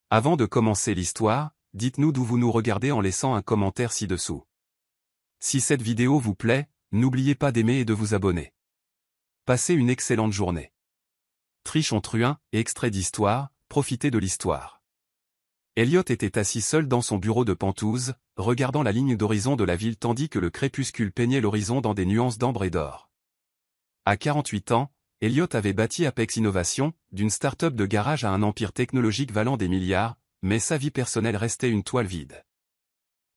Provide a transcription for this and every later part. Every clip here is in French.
Avant de commencer l'histoire, dites-nous d'où vous nous regardez en laissant un commentaire ci-dessous. Si cette vidéo vous plaît, n'oubliez pas d'aimer et de vous abonner. Passez une excellente journée. Trichon Truin, extrait d'Histoire, profitez de l'histoire. Elliot était assis seul dans son bureau de penthouse, regardant la ligne d'horizon de la ville tandis que le crépuscule peignait l'horizon dans des nuances d'ambre et d'or. À 48 ans, Elliot avait bâti Apex Innovation, d'une start-up de garage à un empire technologique valant des milliards, mais sa vie personnelle restait une toile vide.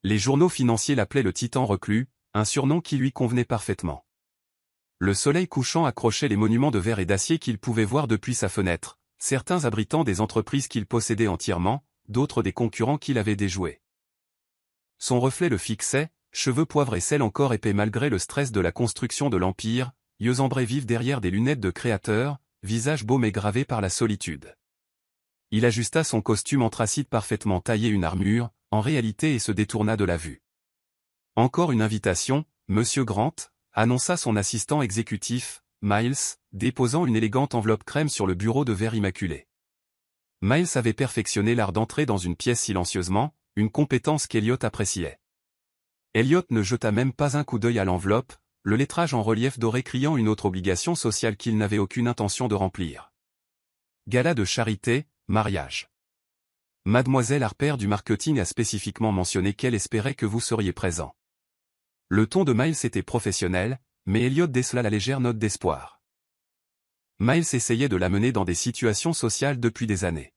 Les journaux financiers l'appelaient le titan reclus, un surnom qui lui convenait parfaitement. Le soleil couchant accrochait les monuments de verre et d'acier qu'il pouvait voir depuis sa fenêtre, certains abritant des entreprises qu'il possédait entièrement, d'autres des concurrents qu'il avait déjoués. Son reflet le fixait, cheveux poivre et sel encore épais malgré le stress de la construction de l'empire, yeux ambrés vifs derrière des lunettes de créateur, visage beau mais gravé par la solitude. Il ajusta son costume anthracite parfaitement taillé une armure, en réalité et se détourna de la vue. Encore une invitation, Monsieur Grant, annonça son assistant exécutif, Miles, déposant une élégante enveloppe crème sur le bureau de verre immaculé. Miles avait perfectionné l'art d'entrer dans une pièce silencieusement, une compétence qu'Elliot appréciait. Elliot ne jeta même pas un coup d'œil à l'enveloppe, le lettrage en relief doré criant une autre obligation sociale qu'il n'avait aucune intention de remplir. Gala de charité, mariage. Mademoiselle Harper du marketing a spécifiquement mentionné qu'elle espérait que vous seriez présent. Le ton de Miles était professionnel, mais Elliot décela la légère note d'espoir. Miles essayait de l'amener dans des situations sociales depuis des années.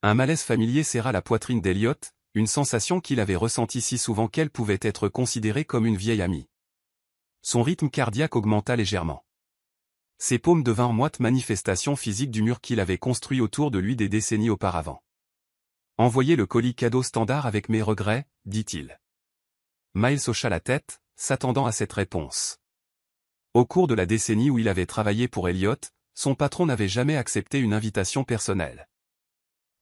Un malaise familier serra la poitrine d'Elliot, une sensation qu'il avait ressentie si souvent qu'elle pouvait être considérée comme une vieille amie. Son rythme cardiaque augmenta légèrement. Ses paumes devinrent moites manifestations physiques du mur qu'il avait construit autour de lui des décennies auparavant. « Envoyez le colis cadeau standard avec mes regrets, dit-il. Miles hocha la tête, s'attendant à cette réponse. Au cours de la décennie où il avait travaillé pour Elliot, son patron n'avait jamais accepté une invitation personnelle.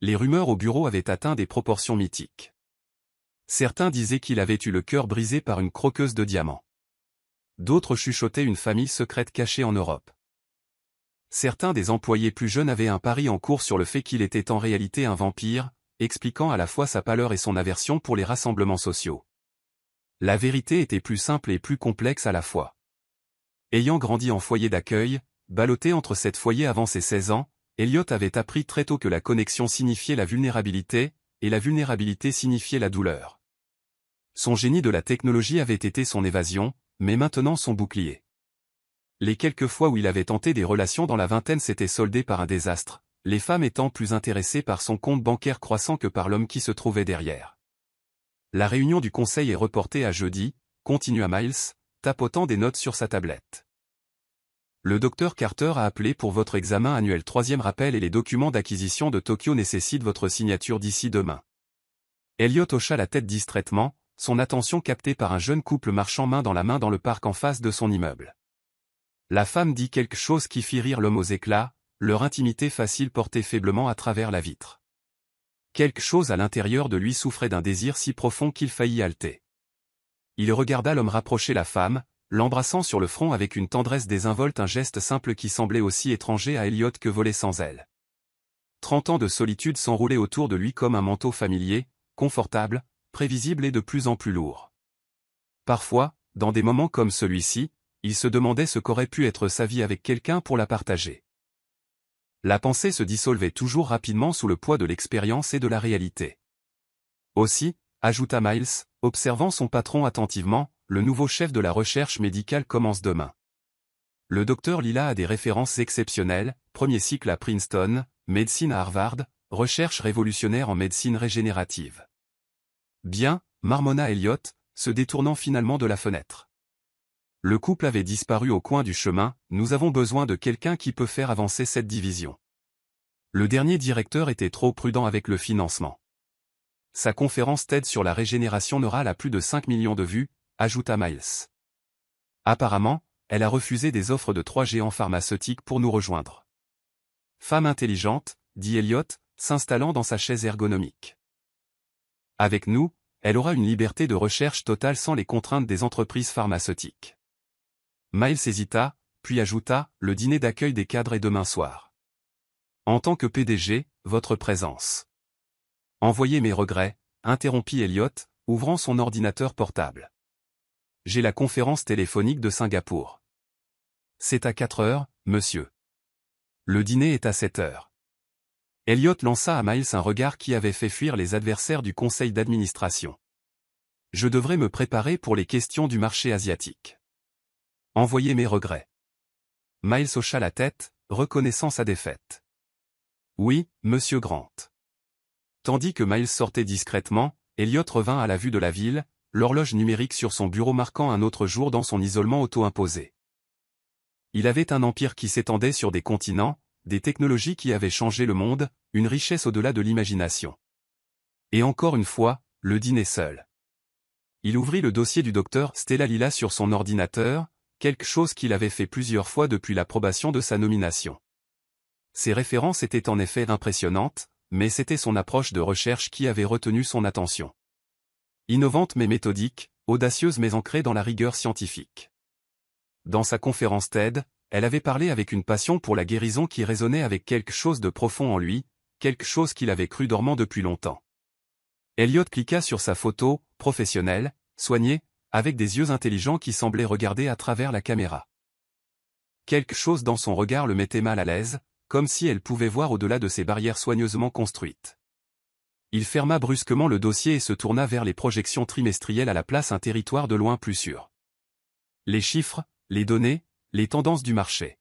Les rumeurs au bureau avaient atteint des proportions mythiques. Certains disaient qu'il avait eu le cœur brisé par une croqueuse de diamants. D'autres chuchotaient une famille secrète cachée en Europe. Certains des employés plus jeunes avaient un pari en cours sur le fait qu'il était en réalité un vampire, expliquant à la fois sa pâleur et son aversion pour les rassemblements sociaux. La vérité était plus simple et plus complexe à la fois. Ayant grandi en foyer d'accueil, ballotté entre 7 foyers avant ses 16 ans, Elliot avait appris très tôt que la connexion signifiait la vulnérabilité, et la vulnérabilité signifiait la douleur. Son génie de la technologie avait été son évasion, mais maintenant son bouclier. Les quelques fois où il avait tenté des relations dans la vingtaine s'étaient soldées par un désastre, les femmes étant plus intéressées par son compte bancaire croissant que par l'homme qui se trouvait derrière. La réunion du conseil est reportée à jeudi, continua Miles, tapotant des notes sur sa tablette. Le docteur Carter a appelé pour votre examen annuel. 3e rappel et les documents d'acquisition de Tokyo nécessitent votre signature d'ici demain. Elliot hocha la tête distraitement, son attention captée par un jeune couple marchant main dans la main dans le parc en face de son immeuble. La femme dit quelque chose qui fit rire l'homme aux éclats, leur intimité facile portait faiblement à travers la vitre. Quelque chose à l'intérieur de lui souffrait d'un désir si profond qu'il faillit halter. Il regarda l'homme rapprocher la femme, l'embrassant sur le front avec une tendresse désinvolte, un geste simple qui semblait aussi étranger à Elliot que voler sans elle. 30 ans de solitude s'enroulaient autour de lui comme un manteau familier, confortable, prévisible et de plus en plus lourd. Parfois, dans des moments comme celui-ci, il se demandait ce qu'aurait pu être sa vie avec quelqu'un pour la partager. La pensée se dissolvait toujours rapidement sous le poids de l'expérience et de la réalité. Aussi, ajouta Miles, observant son patron attentivement, le nouveau chef de la recherche médicale commence demain. Le docteur Lila a des références exceptionnelles, premier cycle à Princeton, médecine à Harvard, recherche révolutionnaire en médecine régénérative. Bien, marmonna Elliot, se détournant finalement de la fenêtre. Le couple avait disparu au coin du chemin, nous avons besoin de quelqu'un qui peut faire avancer cette division. Le dernier directeur était trop prudent avec le financement. Sa conférence TED sur la régénération n'aura la plus de 5 millions de vues, ajouta Miles. Apparemment, elle a refusé des offres de 3 géants pharmaceutiques pour nous rejoindre. Femme intelligente, dit Elliot, s'installant dans sa chaise ergonomique. Avec nous, elle aura une liberté de recherche totale sans les contraintes des entreprises pharmaceutiques. Miles hésita, puis ajouta, le dîner d'accueil des cadres est demain soir. En tant que PDG, votre présence. Envoyez mes regrets, interrompit Elliot, ouvrant son ordinateur portable. J'ai la conférence téléphonique de Singapour. C'est à 4 heures, monsieur. Le dîner est à 7 heures. Elliot lança à Miles un regard qui avait fait fuir les adversaires du conseil d'administration. Je devrais me préparer pour les questions du marché asiatique. Envoyez mes regrets. Miles hocha la tête, reconnaissant sa défaite. Oui, monsieur Grant. Tandis que Miles sortait discrètement, Elliot revint à la vue de la ville, l'horloge numérique sur son bureau marquant un autre jour dans son isolement auto-imposé. Il avait un empire qui s'étendait sur des continents, des technologies qui avaient changé le monde, une richesse au-delà de l'imagination. Et encore une fois, le dîner seul. Il ouvrit le dossier du docteur Stella Lila sur son ordinateur, quelque chose qu'il avait fait plusieurs fois depuis l'approbation de sa nomination. Ses références étaient en effet impressionnantes, mais c'était son approche de recherche qui avait retenu son attention. Innovante mais méthodique, audacieuse mais ancrée dans la rigueur scientifique. Dans sa conférence TED, elle avait parlé avec une passion pour la guérison qui résonnait avec quelque chose de profond en lui, quelque chose qu'il avait cru dormant depuis longtemps. Elliot cliqua sur sa photo, professionnelle, soignée, avec des yeux intelligents qui semblaient regarder à travers la caméra. Quelque chose dans son regard le mettait mal à l'aise, comme si elle pouvait voir au-delà de ces barrières soigneusement construites. Il ferma brusquement le dossier et se tourna vers les projections trimestrielles à la place un territoire de loin plus sûr. Les chiffres, les données, les tendances du marché.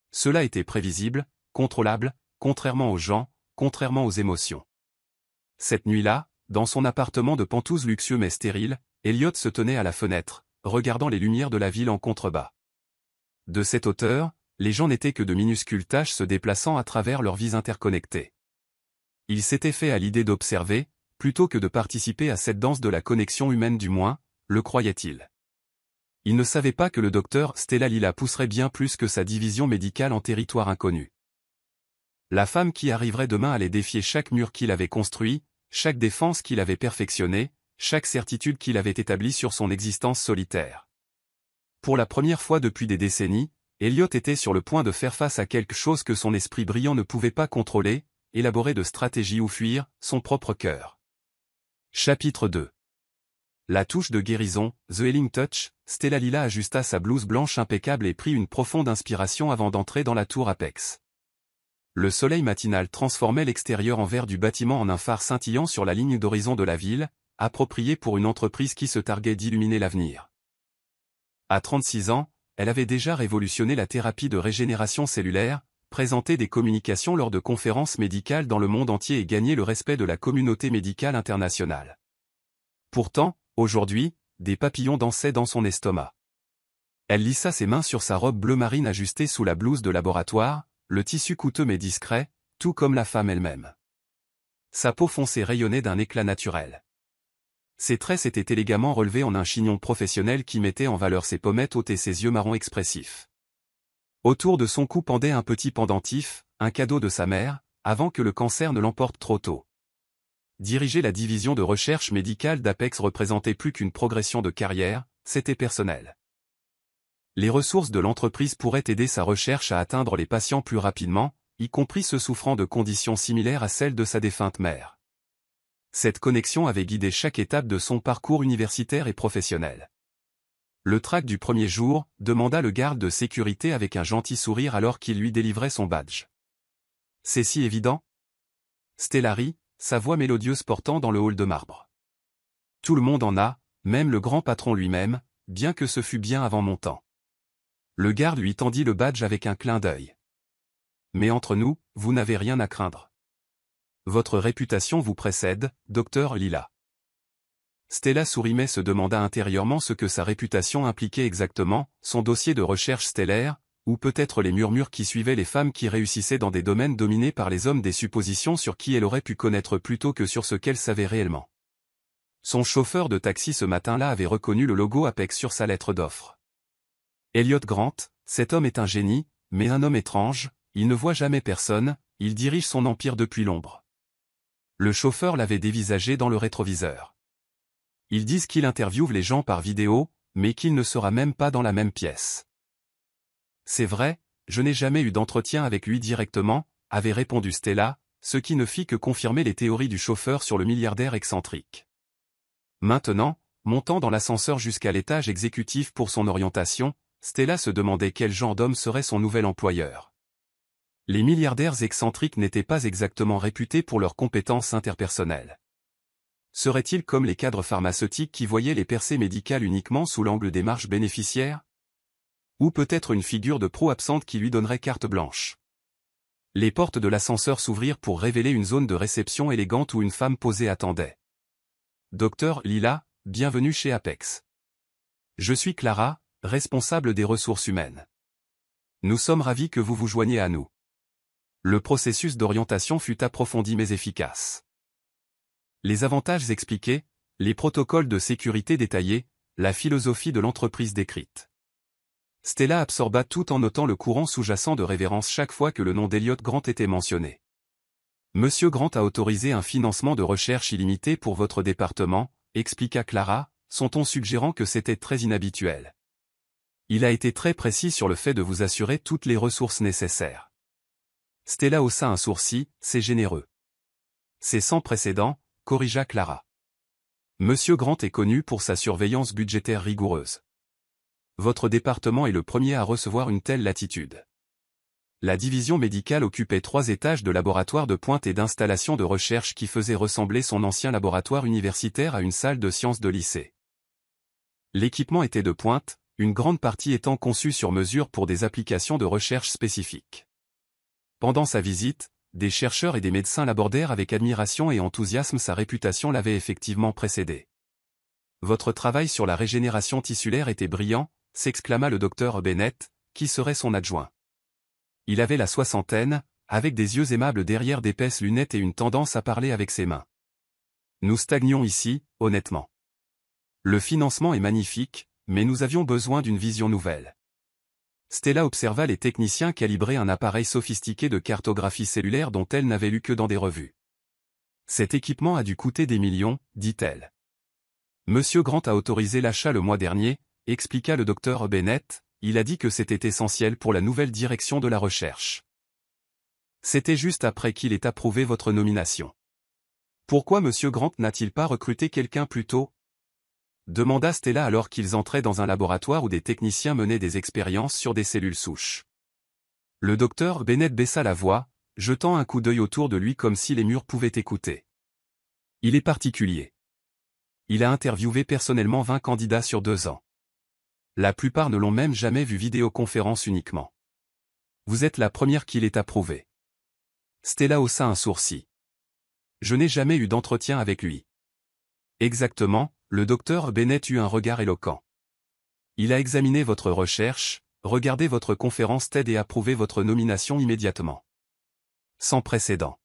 Cela était prévisible, contrôlable, contrairement aux gens, contrairement aux émotions. Cette nuit-là, dans son appartement de Penthouse luxueux mais stérile, Elliot se tenait à la fenêtre, regardant les lumières de la ville en contrebas. De cette hauteur, les gens n'étaient que de minuscules taches se déplaçant à travers leurs vies interconnectées. Il s'était fait à l'idée d'observer, plutôt que de participer à cette danse de la connexion humaine du moins, le croyait-il. Il ne savait pas que le docteur Stella Lila pousserait bien plus que sa division médicale en territoire inconnu. La femme qui arriverait demain allait défier chaque mur qu'il avait construit, chaque défense qu'il avait perfectionnée, chaque certitude qu'il avait établie sur son existence solitaire. Pour la première fois depuis des décennies, Elliot était sur le point de faire face à quelque chose que son esprit brillant ne pouvait pas contrôler, élaborer de stratégies ou fuir, son propre cœur. Chapitre 2. La touche de guérison, The Healing Touch, Stella Lila ajusta sa blouse blanche impeccable et prit une profonde inspiration avant d'entrer dans la tour Apex. Le soleil matinal transformait l'extérieur en vert du bâtiment en un phare scintillant sur la ligne d'horizon de la ville, approprié pour une entreprise qui se targuait d'illuminer l'avenir. À 36 ans, elle avait déjà révolutionné la thérapie de régénération cellulaire, présenté des communications lors de conférences médicales dans le monde entier et gagné le respect de la communauté médicale internationale. Pourtant, aujourd'hui, des papillons dansaient dans son estomac. Elle lissa ses mains sur sa robe bleu marine ajustée sous la blouse de laboratoire, le tissu coûteux mais discret, tout comme la femme elle-même. Sa peau foncée rayonnait d'un éclat naturel. Ses tresses étaient élégamment relevés en un chignon professionnel qui mettait en valeur ses pommettes hautes et ses yeux marrons expressifs. Autour de son cou pendait un petit pendentif, un cadeau de sa mère, avant que le cancer ne l'emporte trop tôt. Diriger la division de recherche médicale d'Apex représentait plus qu'une progression de carrière, c'était personnel. Les ressources de l'entreprise pourraient aider sa recherche à atteindre les patients plus rapidement, y compris ceux souffrant de conditions similaires à celles de sa défunte mère. Cette connexion avait guidé chaque étape de son parcours universitaire et professionnel. Le trac du premier jour, demanda le garde de sécurité avec un gentil sourire alors qu'il lui délivrait son badge. C'est si évident? Stella rit, sa voix mélodieuse portant dans le hall de marbre. Tout le monde en a, même le grand patron lui-même, bien que ce fût bien avant mon temps. Le garde lui tendit le badge avec un clin d'œil. Mais entre nous, vous n'avez rien à craindre. Votre réputation vous précède, docteur Lila. Stella sourit mais se demanda intérieurement ce que sa réputation impliquait exactement, son dossier de recherche stellaire, ou peut-être les murmures qui suivaient les femmes qui réussissaient dans des domaines dominés par les hommes, des suppositions sur qui elle aurait pu connaître plutôt que sur ce qu'elle savait réellement. Son chauffeur de taxi ce matin-là avait reconnu le logo Apex sur sa lettre d'offre. Elliot Grant, cet homme est un génie, mais un homme étrange, il ne voit jamais personne, il dirige son empire depuis l'ombre. Le chauffeur l'avait dévisagé dans le rétroviseur. Ils disent qu'il interviewe les gens par vidéo, mais qu'il ne sera même pas dans la même pièce. C'est vrai, je n'ai jamais eu d'entretien avec lui directement, avait répondu Stella, ce qui ne fit que confirmer les théories du chauffeur sur le milliardaire excentrique. Maintenant, montant dans l'ascenseur jusqu'à l'étage exécutif pour son orientation, Stella se demandait quel genre d'homme serait son nouvel employeur. Les milliardaires excentriques n'étaient pas exactement réputés pour leurs compétences interpersonnelles. Seraient-ils comme les cadres pharmaceutiques qui voyaient les percées médicales uniquement sous l'angle des marges bénéficiaires? Ou peut-être une figure de pro absente qui lui donnerait carte blanche. Les portes de l'ascenseur s'ouvrirent pour révéler une zone de réception élégante où une femme posée attendait. Docteur Lila, bienvenue chez Apex. Je suis Clara, responsable des ressources humaines. Nous sommes ravis que vous vous joigniez à nous. Le processus d'orientation fut approfondi mais efficace. Les avantages expliqués, les protocoles de sécurité détaillés, la philosophie de l'entreprise décrite. Stella absorba tout en notant le courant sous-jacent de révérence chaque fois que le nom d'Elliot Grant était mentionné. Monsieur Grant a autorisé un financement de recherche illimité pour votre département, expliqua Clara, son ton suggérant que c'était très inhabituel. Il a été très précis sur le fait de vous assurer toutes les ressources nécessaires. Stella haussa un sourcil, c'est généreux. C'est sans précédent, corrigea Clara. Monsieur Grant est connu pour sa surveillance budgétaire rigoureuse. Votre département est le premier à recevoir une telle latitude. La division médicale occupait 3 étages de laboratoire de pointe et d'installation de recherche qui faisait ressembler son ancien laboratoire universitaire à une salle de sciences de lycée. L'équipement était de pointe, une grande partie étant conçue sur mesure pour des applications de recherche spécifiques. Pendant sa visite, des chercheurs et des médecins l'abordèrent avec admiration et enthousiasme, sa réputation l'avait effectivement précédé. Votre travail sur la régénération tissulaire était brillant, s'exclama le docteur Bennett, qui serait son adjoint. Il avait la soixantaine, avec des yeux aimables derrière d'épaisses lunettes et une tendance à parler avec ses mains. Nous stagnions ici, honnêtement. Le financement est magnifique, mais nous avions besoin d'une vision nouvelle. Stella observa les techniciens calibrer un appareil sophistiqué de cartographie cellulaire dont elle n'avait lu que dans des revues. Cet équipement a dû coûter des millions, dit-elle. Monsieur Grant a autorisé l'achat le mois dernier, expliqua le docteur Bennett, il a dit que c'était essentiel pour la nouvelle direction de la recherche. C'était juste après qu'il ait approuvé votre nomination. Pourquoi Monsieur Grant n'a-t-il pas recruté quelqu'un plus tôt? Demanda Stella alors qu'ils entraient dans un laboratoire où des techniciens menaient des expériences sur des cellules souches. Le docteur Bennett baissa la voix, jetant un coup d'œil autour de lui comme si les murs pouvaient écouter. Il est particulier. Il a interviewé personnellement 20 candidats sur 2 ans. La plupart ne l'ont même jamais vu vidéoconférence uniquement. Vous êtes la première qui l'ait approuvé. Stella haussa un sourcil. Je n'ai jamais eu d'entretien avec lui. Exactement, le docteur Bennett eut un regard éloquent. Il a examiné votre recherche, regardé votre conférence TED et approuvé votre nomination immédiatement. Sans précédent.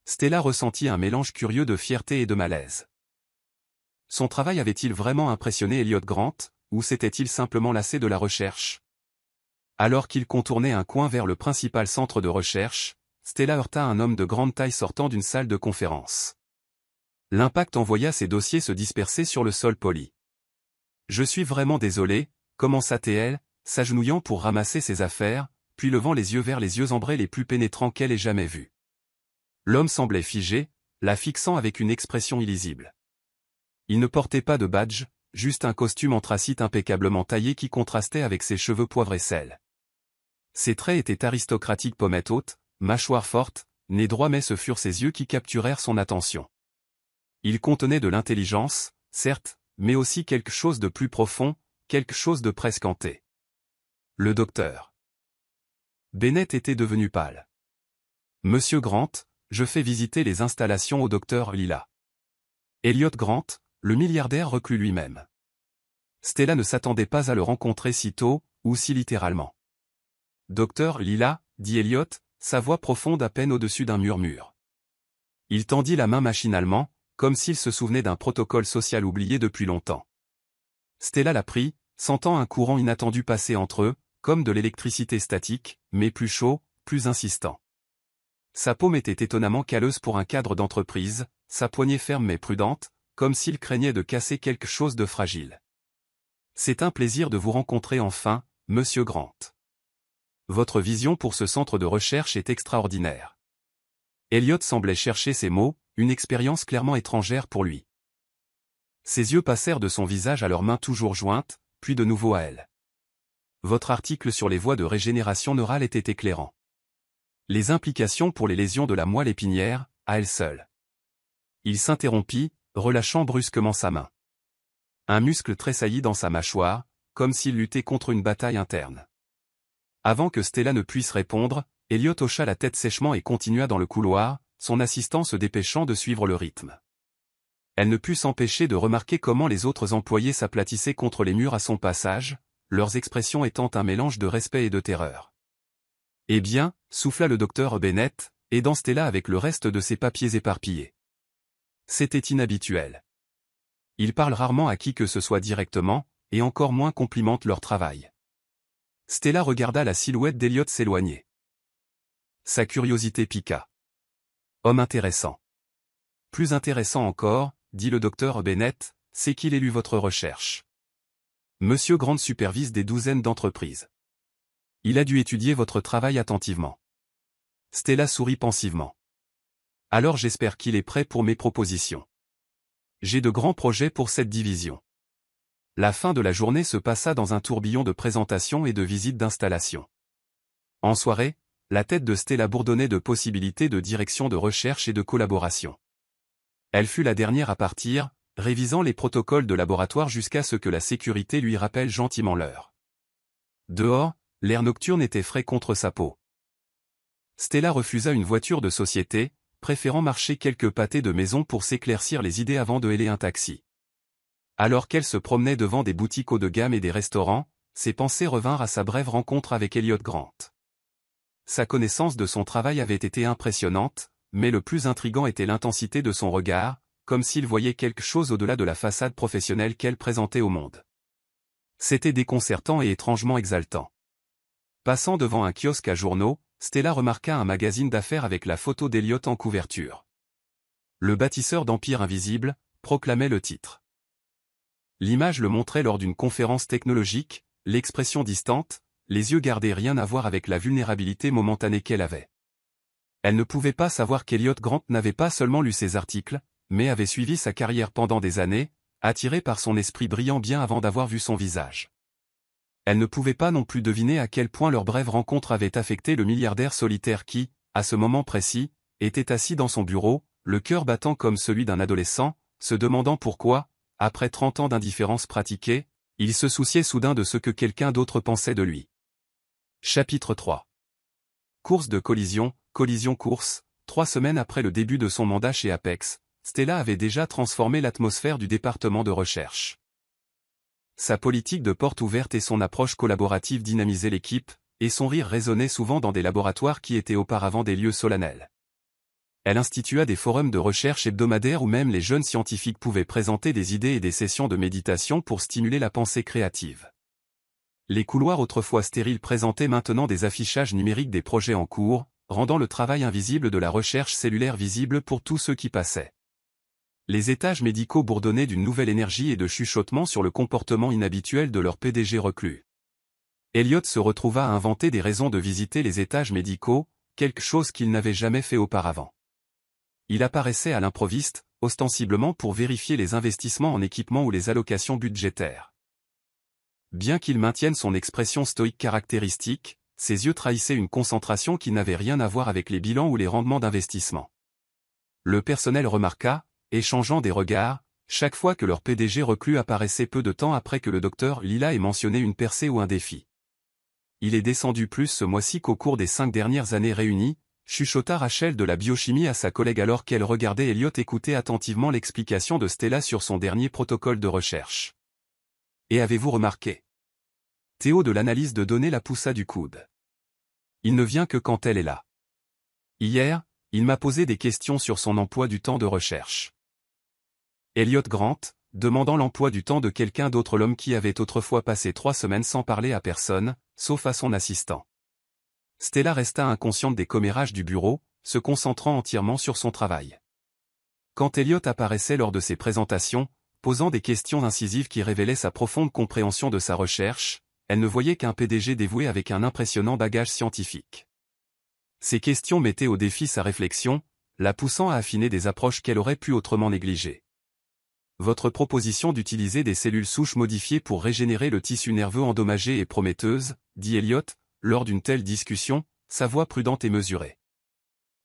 Stella ressentit un mélange curieux de fierté et de malaise. Son travail avait-il vraiment impressionné Elliot Grant, ou s'était-il simplement lassé de la recherche? Alors qu'il contournait un coin vers le principal centre de recherche, Stella heurta un homme de grande taille sortant d'une salle de conférence. L'impact envoya ses dossiers se disperser sur le sol poli. Je suis vraiment désolé, commença-t-elle, s'agenouillant pour ramasser ses affaires, puis levant les yeux vers les yeux ambrés les plus pénétrants qu'elle ait jamais vus. L'homme semblait figé, la fixant avec une expression illisible. Il ne portait pas de badge, juste un costume anthracite impeccablement taillé qui contrastait avec ses cheveux poivre et sel. Ses traits étaient aristocratiques, pommette haute, mâchoire forte, nez droit, mais ce furent ses yeux qui capturèrent son attention. Il contenait de l'intelligence, certes, mais aussi quelque chose de plus profond, quelque chose de presque hanté. Le docteur Bennett était devenu pâle. Monsieur Grant, je fais visiter les installations au docteur Lila. Elliot Grant, le milliardaire reclus lui-même. Stella ne s'attendait pas à le rencontrer si tôt, ou si littéralement. Docteur Lila, dit Elliot, sa voix profonde à peine au-dessus d'un murmure. Il tendit la main machinalement, comme s'il se souvenait d'un protocole social oublié depuis longtemps. Stella la prit, sentant un courant inattendu passer entre eux, comme de l'électricité statique, mais plus chaud, plus insistant. Sa paume était étonnamment calleuse pour un cadre d'entreprise, sa poignée ferme mais prudente, comme s'il craignait de casser quelque chose de fragile. C'est un plaisir de vous rencontrer enfin, Monsieur Grant. Votre vision pour ce centre de recherche est extraordinaire. Elliot semblait chercher ses mots, une expérience clairement étrangère pour lui. Ses yeux passèrent de son visage à leurs mains toujours jointes, puis de nouveau à elle. Votre article sur les voies de régénération neurale était éclairant. Les implications pour les lésions de la moelle épinière, à elles seules. Il s'interrompit, relâchant brusquement sa main. Un muscle tressaillit dans sa mâchoire, comme s'il luttait contre une bataille interne. Avant que Stella ne puisse répondre, Elliot hocha la tête sèchement et continua dans le couloir, son assistant se dépêchant de suivre le rythme. Elle ne put s'empêcher de remarquer comment les autres employés s'aplatissaient contre les murs à son passage, leurs expressions étant un mélange de respect et de terreur. « Eh bien » souffla le docteur Bennett, aidant Stella avec le reste de ses papiers éparpillés. C'était inhabituel. Ils parlent rarement à qui que ce soit directement, et encore moins complimentent leur travail. Stella regarda la silhouette d'Elliot s'éloigner. Sa curiosité piqua. Homme intéressant. Plus intéressant encore, dit le docteur Bennett, c'est qu'il ait lu votre recherche. Monsieur Grant supervise des douzaines d'entreprises. Il a dû étudier votre travail attentivement. Stella sourit pensivement. Alors j'espère qu'il est prêt pour mes propositions. J'ai de grands projets pour cette division. La fin de la journée se passa dans un tourbillon de présentations et de visites d'installation. En soirée, la tête de Stella bourdonnait de possibilités de direction de recherche et de collaboration. Elle fut la dernière à partir, révisant les protocoles de laboratoire jusqu'à ce que la sécurité lui rappelle gentiment l'heure. Dehors, l'air nocturne était frais contre sa peau. Stella refusa une voiture de société, préférant marcher quelques pâtés de maison pour s'éclaircir les idées avant de héler un taxi. Alors qu'elle se promenait devant des boutiques haut de gamme et des restaurants, ses pensées revinrent à sa brève rencontre avec Elliot Grant. Sa connaissance de son travail avait été impressionnante, mais le plus intrigant était l'intensité de son regard, comme s'il voyait quelque chose au-delà de la façade professionnelle qu'elle présentait au monde. C'était déconcertant et étrangement exaltant. Passant devant un kiosque à journaux, Stella remarqua un magazine d'affaires avec la photo d'Elliot en couverture. Le bâtisseur d'Empire Invisible, proclamait le titre. L'image le montrait lors d'une conférence technologique, l'expression distante, les yeux gardés rien à voir avec la vulnérabilité momentanée qu'elle avait. Elle ne pouvait pas savoir qu'Elliot Grant n'avait pas seulement lu ses articles, mais avait suivi sa carrière pendant des années, attiré par son esprit brillant bien avant d'avoir vu son visage. Elle ne pouvait pas non plus deviner à quel point leur brève rencontre avait affecté le milliardaire solitaire qui, à ce moment précis, était assis dans son bureau, le cœur battant comme celui d'un adolescent, se demandant pourquoi, après 30 ans d'indifférence pratiquée, il se souciait soudain de ce que quelqu'un d'autre pensait de lui. Chapitre 3. Course de collision-course, 3 semaines après le début de son mandat chez Apex, Stella avait déjà transformé l'atmosphère du département de recherche. Sa politique de porte ouverte et son approche collaborative dynamisaient l'équipe, et son rire résonnait souvent dans des laboratoires qui étaient auparavant des lieux solennels. Elle institua des forums de recherche hebdomadaires où même les jeunes scientifiques pouvaient présenter des idées et des sessions de méditation pour stimuler la pensée créative. Les couloirs autrefois stériles présentaient maintenant des affichages numériques des projets en cours, rendant le travail invisible de la recherche cellulaire visible pour tous ceux qui passaient. Les étages médicaux bourdonnaient d'une nouvelle énergie et de chuchotements sur le comportement inhabituel de leur PDG reclus. Elliot se retrouva à inventer des raisons de visiter les étages médicaux, quelque chose qu'il n'avait jamais fait auparavant. Il apparaissait à l'improviste, ostensiblement pour vérifier les investissements en équipement ou les allocations budgétaires. Bien qu'il maintienne son expression stoïque caractéristique, ses yeux trahissaient une concentration qui n'avait rien à voir avec les bilans ou les rendements d'investissement. Le personnel remarqua, échangeant des regards, chaque fois que leur PDG reclus apparaissait peu de temps après que le docteur Lila ait mentionné une percée ou un défi. Il est descendu plus ce mois-ci qu'au cours des 5 dernières années réunies, chuchota Rachel de la biochimie à sa collègue alors qu'elle regardait Elliot écouter attentivement l'explication de Stella sur son dernier protocole de recherche. Et avez-vous remarqué? Théo de l'analyse de données la poussa du coude. Il ne vient que quand elle est là. Hier, il m'a posé des questions sur son emploi du temps de recherche. Elliot Grant, demandant l'emploi du temps de quelqu'un d'autre, l'homme qui avait autrefois passé 3 semaines sans parler à personne, sauf à son assistant. Stella resta inconsciente des commérages du bureau, se concentrant entièrement sur son travail. Quand Elliot apparaissait lors de ses présentations, posant des questions incisives qui révélaient sa profonde compréhension de sa recherche, elle ne voyait qu'un PDG dévoué avec un impressionnant bagage scientifique. Ces questions mettaient au défi sa réflexion, la poussant à affiner des approches qu'elle aurait pu autrement négliger. Votre proposition d'utiliser des cellules souches modifiées pour régénérer le tissu nerveux endommagé est prometteuse, dit Elliot, lors d'une telle discussion, sa voix prudente et mesurée.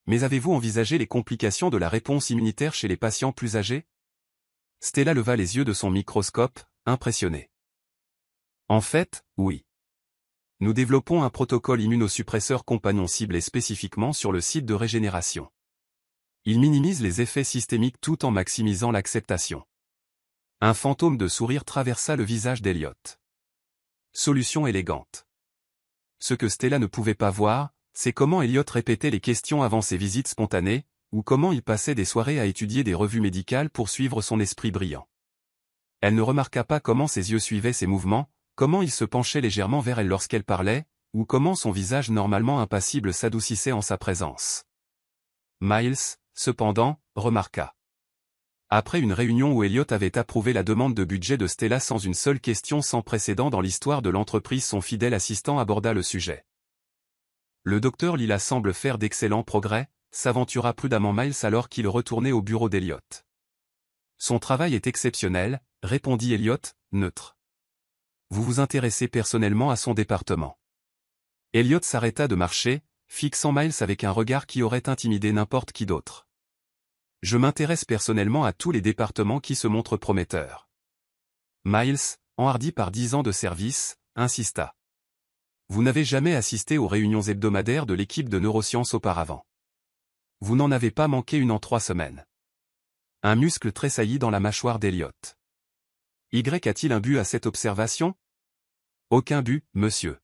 Mais avez-vous envisagé les complications de la réponse immunitaire chez les patients plus âgés? Stella leva les yeux de son microscope, impressionnée. En fait, oui. Nous développons un protocole immunosuppresseur compagnon ciblé spécifiquement sur le site de régénération. Il minimise les effets systémiques tout en maximisant l'acceptation. Un fantôme de sourire traversa le visage d'Elliot. Solution élégante. Ce que Stella ne pouvait pas voir, c'est comment Elliot répétait les questions avant ses visites spontanées, ou comment il passait des soirées à étudier des revues médicales pour suivre son esprit brillant. Elle ne remarqua pas comment ses yeux suivaient ses mouvements, comment il se penchait légèrement vers elle lorsqu'elle parlait, ou comment son visage normalement impassible s'adoucissait en sa présence. Miles, cependant, remarqua. Après une réunion où Elliot avait approuvé la demande de budget de Stella sans une seule question sans précédent dans l'histoire de l'entreprise, son fidèle assistant aborda le sujet. Le docteur Lila semble faire d'excellents progrès, s'aventura prudemment Miles alors qu'il retournait au bureau d'Elliot. Son travail est exceptionnel, répondit Elliot, neutre. Vous vous intéressez personnellement à son département. Elliot s'arrêta de marcher, fixant Miles avec un regard qui aurait intimidé n'importe qui d'autre. Je m'intéresse personnellement à tous les départements qui se montrent prometteurs. Miles, enhardi par 10 ans de service, insista. Vous n'avez jamais assisté aux réunions hebdomadaires de l'équipe de neurosciences auparavant. Vous n'en avez pas manqué une en 3 semaines. Un muscle tressaillit dans la mâchoire d'Elliot. Y a-t-il un but à cette observation? Aucun but, monsieur.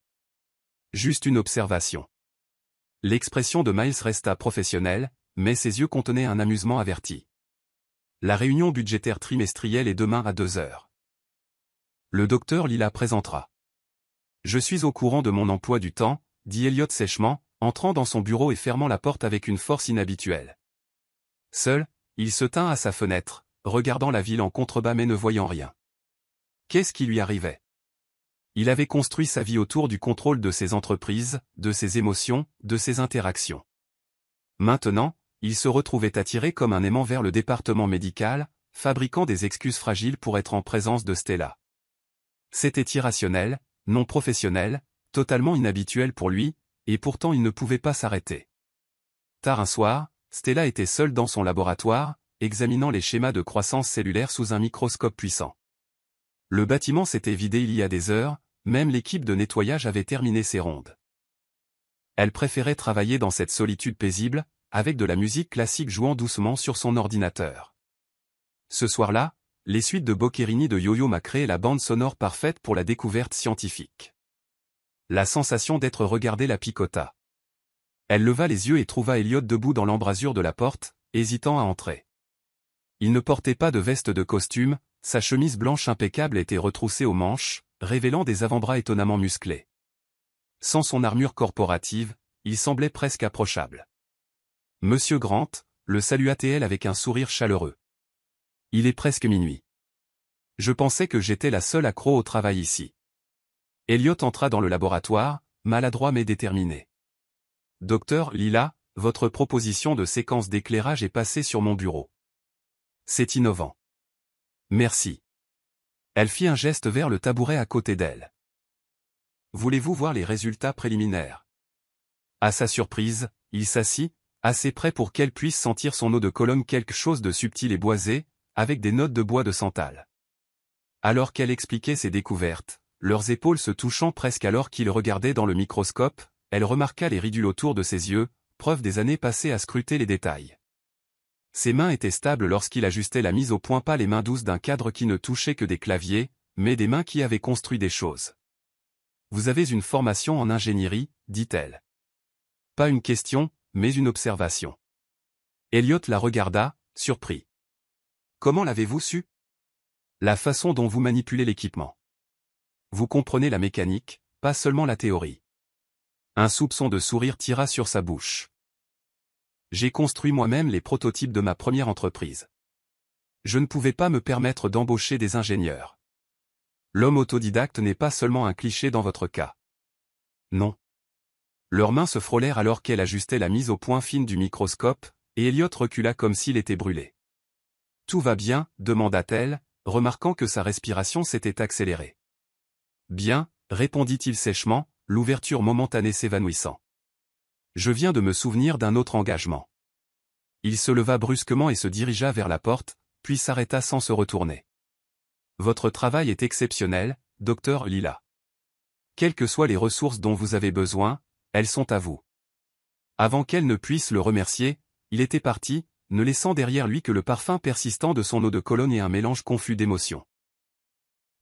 Juste une observation. L'expression de Miles resta professionnelle, mais ses yeux contenaient un amusement averti. La réunion budgétaire trimestrielle est demain à 2 heures. Le docteur Lila présentera. Je suis au courant de mon emploi du temps, dit Elliot sèchement, entrant dans son bureau et fermant la porte avec une force inhabituelle. Seul, il se tint à sa fenêtre, regardant la ville en contrebas mais ne voyant rien. Qu'est-ce qui lui arrivait? Il avait construit sa vie autour du contrôle de ses entreprises, de ses émotions, de ses interactions. Maintenant, il se retrouvait attiré comme un aimant vers le département médical, fabriquant des excuses fragiles pour être en présence de Stella. C'était irrationnel, non professionnel, totalement inhabituel pour lui, et pourtant il ne pouvait pas s'arrêter. Tard un soir, Stella était seule dans son laboratoire, examinant les schémas de croissance cellulaire sous un microscope puissant. Le bâtiment s'était vidé il y a des heures, même l'équipe de nettoyage avait terminé ses rondes. Elle préférait travailler dans cette solitude paisible, avec de la musique classique jouant doucement sur son ordinateur. Ce soir-là, les suites de Boccherini de Yo-Yo Ma créé la bande sonore parfaite pour la découverte scientifique. La sensation d'être regardée la picota. Elle leva les yeux et trouva Elliot debout dans l'embrasure de la porte, hésitant à entrer. Il ne portait pas de veste de costume, sa chemise blanche impeccable était retroussée aux manches, révélant des avant-bras étonnamment musclés. Sans son armure corporative, il semblait presque approchable. Monsieur Grant, le salua-t-elle avec un sourire chaleureux. Il est presque minuit. Je pensais que j'étais la seule accro au travail ici. Elliot entra dans le laboratoire, maladroit mais déterminé. Docteur Lila, votre proposition de séquence d'éclairage est passée sur mon bureau. C'est innovant. Merci. Elle fit un geste vers le tabouret à côté d'elle. Voulez-vous voir les résultats préliminaires? À sa surprise, il s'assit, assez près pour qu'elle puisse sentir son eau de colonne quelque chose de subtil et boisé, avec des notes de bois de santal. Alors qu'elle expliquait ses découvertes, leurs épaules se touchant presque alors qu'il regardait dans le microscope, elle remarqua les ridules autour de ses yeux, preuve des années passées à scruter les détails. Ses mains étaient stables lorsqu'il ajustait la mise au point, pas les mains douces d'un cadre qui ne touchait que des claviers, mais des mains qui avaient construit des choses. Vous avez une formation en ingénierie, dit-elle. Pas une question, mais une observation. Elliot la regarda, surpris. Comment l'avez-vous su? La façon dont vous manipulez l'équipement. Vous comprenez la mécanique, pas seulement la théorie. Un soupçon de sourire tira sur sa bouche. J'ai construit moi-même les prototypes de ma première entreprise. Je ne pouvais pas me permettre d'embaucher des ingénieurs. L'homme autodidacte n'est pas seulement un cliché dans votre cas. Non. Leurs mains se frôlèrent alors qu'elle ajustait la mise au point fine du microscope, et Elliot recula comme s'il était brûlé. « Tout va bien ?» demanda-t-elle, remarquant que sa respiration s'était accélérée. « Bien », répondit-il sèchement, l'ouverture momentanée s'évanouissant. « Je viens de me souvenir d'un autre engagement. » Il se leva brusquement et se dirigea vers la porte, puis s'arrêta sans se retourner. « Votre travail est exceptionnel, docteur Lila. Quelles que soient les ressources dont vous avez besoin, elles sont à vous. » Avant qu'elle ne puisse le remercier, il était parti, ne laissant derrière lui que le parfum persistant de son eau de Cologne et un mélange confus d'émotions.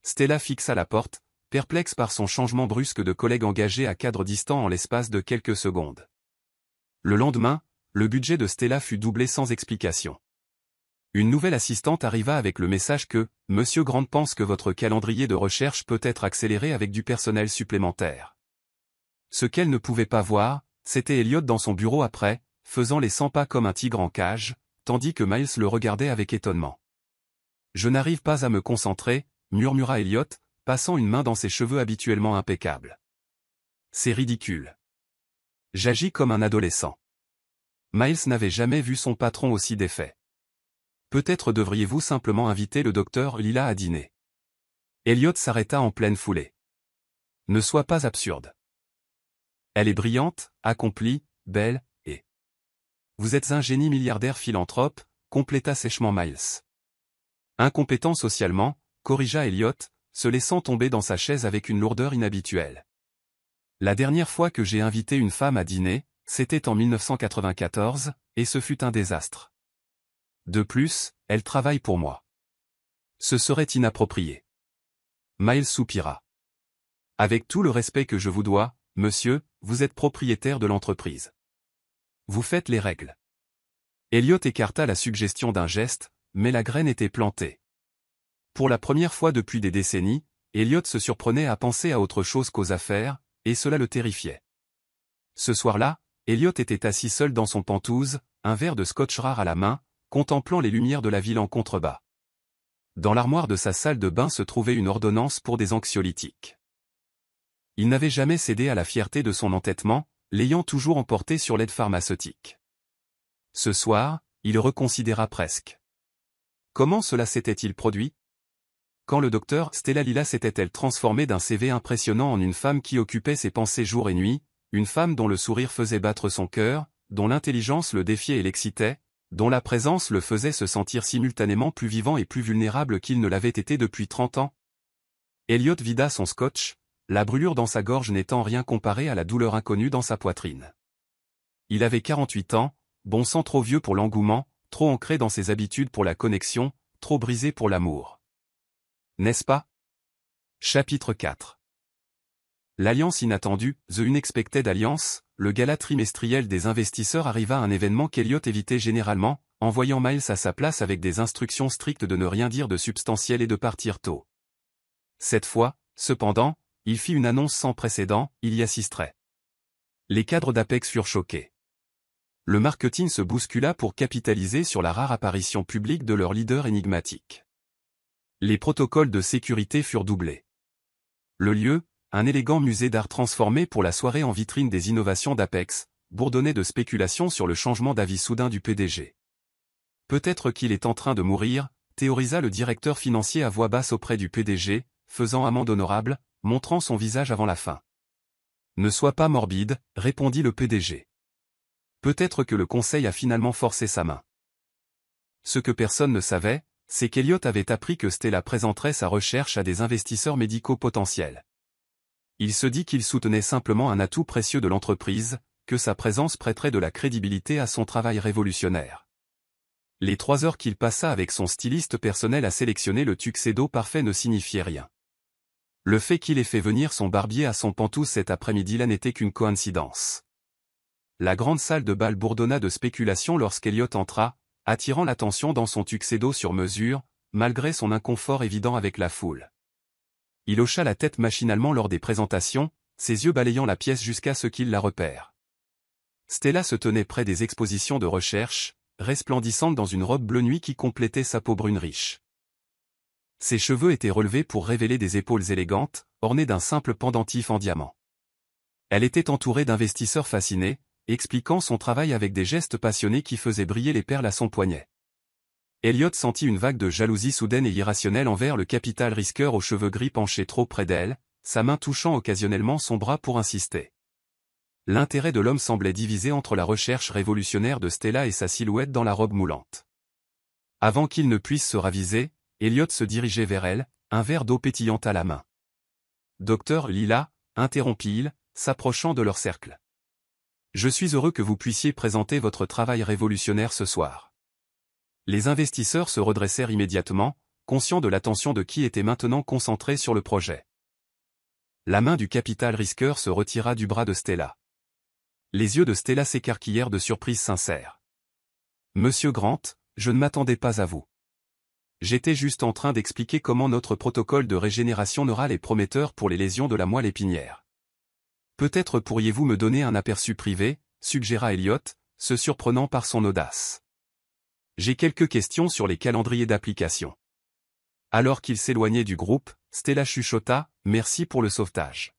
Stella fixa la porte, perplexe par son changement brusque de collègue engagé à cadre distant en l'espace de quelques secondes. Le lendemain, le budget de Stella fut doublé sans explication. Une nouvelle assistante arriva avec le message que « Monsieur Grant pense que votre calendrier de recherche peut être accéléré avec du personnel supplémentaire. » Ce qu'elle ne pouvait pas voir, c'était Elliot dans son bureau après, faisant les 100 pas comme un tigre en cage, tandis que Miles le regardait avec étonnement. « Je n'arrive pas à me concentrer », murmura Elliot, passant une main dans ses cheveux habituellement impeccables. « C'est ridicule. J'agis comme un adolescent. » Miles n'avait jamais vu son patron aussi défait. « Peut-être devriez-vous simplement inviter le docteur Lila à dîner. » Elliot s'arrêta en pleine foulée. « Ne sois pas absurde. Elle est brillante, accomplie, belle, et... Vous êtes un génie milliardaire philanthrope, compléta sèchement Miles. Incompétent socialement, corrigea Elliot, se laissant tomber dans sa chaise avec une lourdeur inhabituelle. La dernière fois que j'ai invité une femme à dîner, c'était en 1994, et ce fut un désastre. De plus, elle travaille pour moi. Ce serait inapproprié. Miles soupira. Avec tout le respect que je vous dois, monsieur, vous êtes propriétaire de l'entreprise. Vous faites les règles. Elliot écarta la suggestion d'un geste, mais la graine était plantée. Pour la première fois depuis des décennies, Elliot se surprenait à penser à autre chose qu'aux affaires, et cela le terrifiait. Ce soir-là, Elliot était assis seul dans son penthouse, un verre de scotch rare à la main, contemplant les lumières de la ville en contrebas. Dans l'armoire de sa salle de bain se trouvait une ordonnance pour des anxiolytiques. Il n'avait jamais cédé à la fierté de son entêtement, l'ayant toujours emporté sur l'aide pharmaceutique. Ce soir, il reconsidéra presque. Comment cela s'était-il produit? Quand le docteur Stella Lila s'était-elle transformée d'un CV impressionnant en une femme qui occupait ses pensées jour et nuit, une femme dont le sourire faisait battre son cœur, dont l'intelligence le défiait et l'excitait, dont la présence le faisait se sentir simultanément plus vivant et plus vulnérable qu'il ne l'avait été depuis 30 ans? Elliot vida son scotch, la brûlure dans sa gorge n'étant rien comparée à la douleur inconnue dans sa poitrine. Il avait 48 ans, bon sang trop vieux pour l'engouement, trop ancré dans ses habitudes pour la connexion, trop brisé pour l'amour. N'est-ce pas? Chapitre 4. L'alliance inattendue, The Unexpected Alliance, le gala trimestriel des investisseurs arriva à un événement qu'Elliot évitait généralement, envoyant Miles à sa place avec des instructions strictes de ne rien dire de substantiel et de partir tôt. Cette fois, cependant, il fit une annonce sans précédent, il y assisterait. Les cadres d'Apex furent choqués. Le marketing se bouscula pour capitaliser sur la rare apparition publique de leur leader énigmatique. Les protocoles de sécurité furent doublés. Le lieu, un élégant musée d'art transformé pour la soirée en vitrine des innovations d'Apex, bourdonnait de spéculations sur le changement d'avis soudain du PDG. Peut-être qu'il est en train de mourir, théorisa le directeur financier à voix basse auprès du PDG, faisant amende honorable, montrant son visage avant la fin. Ne sois pas morbide, répondit le PDG. Peut-être que le conseil a finalement forcé sa main. Ce que personne ne savait, c'est qu'Elliot avait appris que Stella présenterait sa recherche à des investisseurs médicaux potentiels. Il se dit qu'il soutenait simplement un atout précieux de l'entreprise, que sa présence prêterait de la crédibilité à son travail révolutionnaire. Les 3 heures qu'il passa avec son styliste personnel à sélectionner le tuxedo parfait ne signifiaient rien. Le fait qu'il ait fait venir son barbier à son penthouse cet après-midi-là n'était qu'une coïncidence. La grande salle de bal bourdonna de spéculations lorsqu'Elliot entra, attirant l'attention dans son tuxedo sur mesure, malgré son inconfort évident avec la foule. Il hocha la tête machinalement lors des présentations, ses yeux balayant la pièce jusqu'à ce qu'il la repère. Stella se tenait près des expositions de recherche, resplendissante dans une robe bleu nuit qui complétait sa peau brune riche. Ses cheveux étaient relevés pour révéler des épaules élégantes, ornées d'un simple pendentif en diamant. Elle était entourée d'investisseurs fascinés, expliquant son travail avec des gestes passionnés qui faisaient briller les perles à son poignet. Elliot sentit une vague de jalousie soudaine et irrationnelle envers le capital risqueur aux cheveux gris penché trop près d'elle, sa main touchant occasionnellement son bras pour insister. L'intérêt de l'homme semblait divisé entre la recherche révolutionnaire de Stella et sa silhouette dans la robe moulante. Avant qu'il ne puisse se raviser, Elliot se dirigeait vers elle, un verre d'eau pétillante à la main. « Docteur Lila » interrompit-il, s'approchant de leur cercle. « Je suis heureux que vous puissiez présenter votre travail révolutionnaire ce soir. » Les investisseurs se redressèrent immédiatement, conscients de l'attention de qui était maintenant concentrée sur le projet. La main du capital risqueur se retira du bras de Stella. Les yeux de Stella s'écarquillèrent de surprise sincère. « Monsieur Grant, je ne m'attendais pas à vous. J'étais juste en train d'expliquer comment notre protocole de régénération neurale est prometteur pour les lésions de la moelle épinière. Peut-être pourriez-vous me donner un aperçu privé, suggéra Elliot, se surprenant par son audace. J'ai quelques questions sur les calendriers d'application. Alors qu'il s'éloignait du groupe, Stella chuchota, merci pour le sauvetage.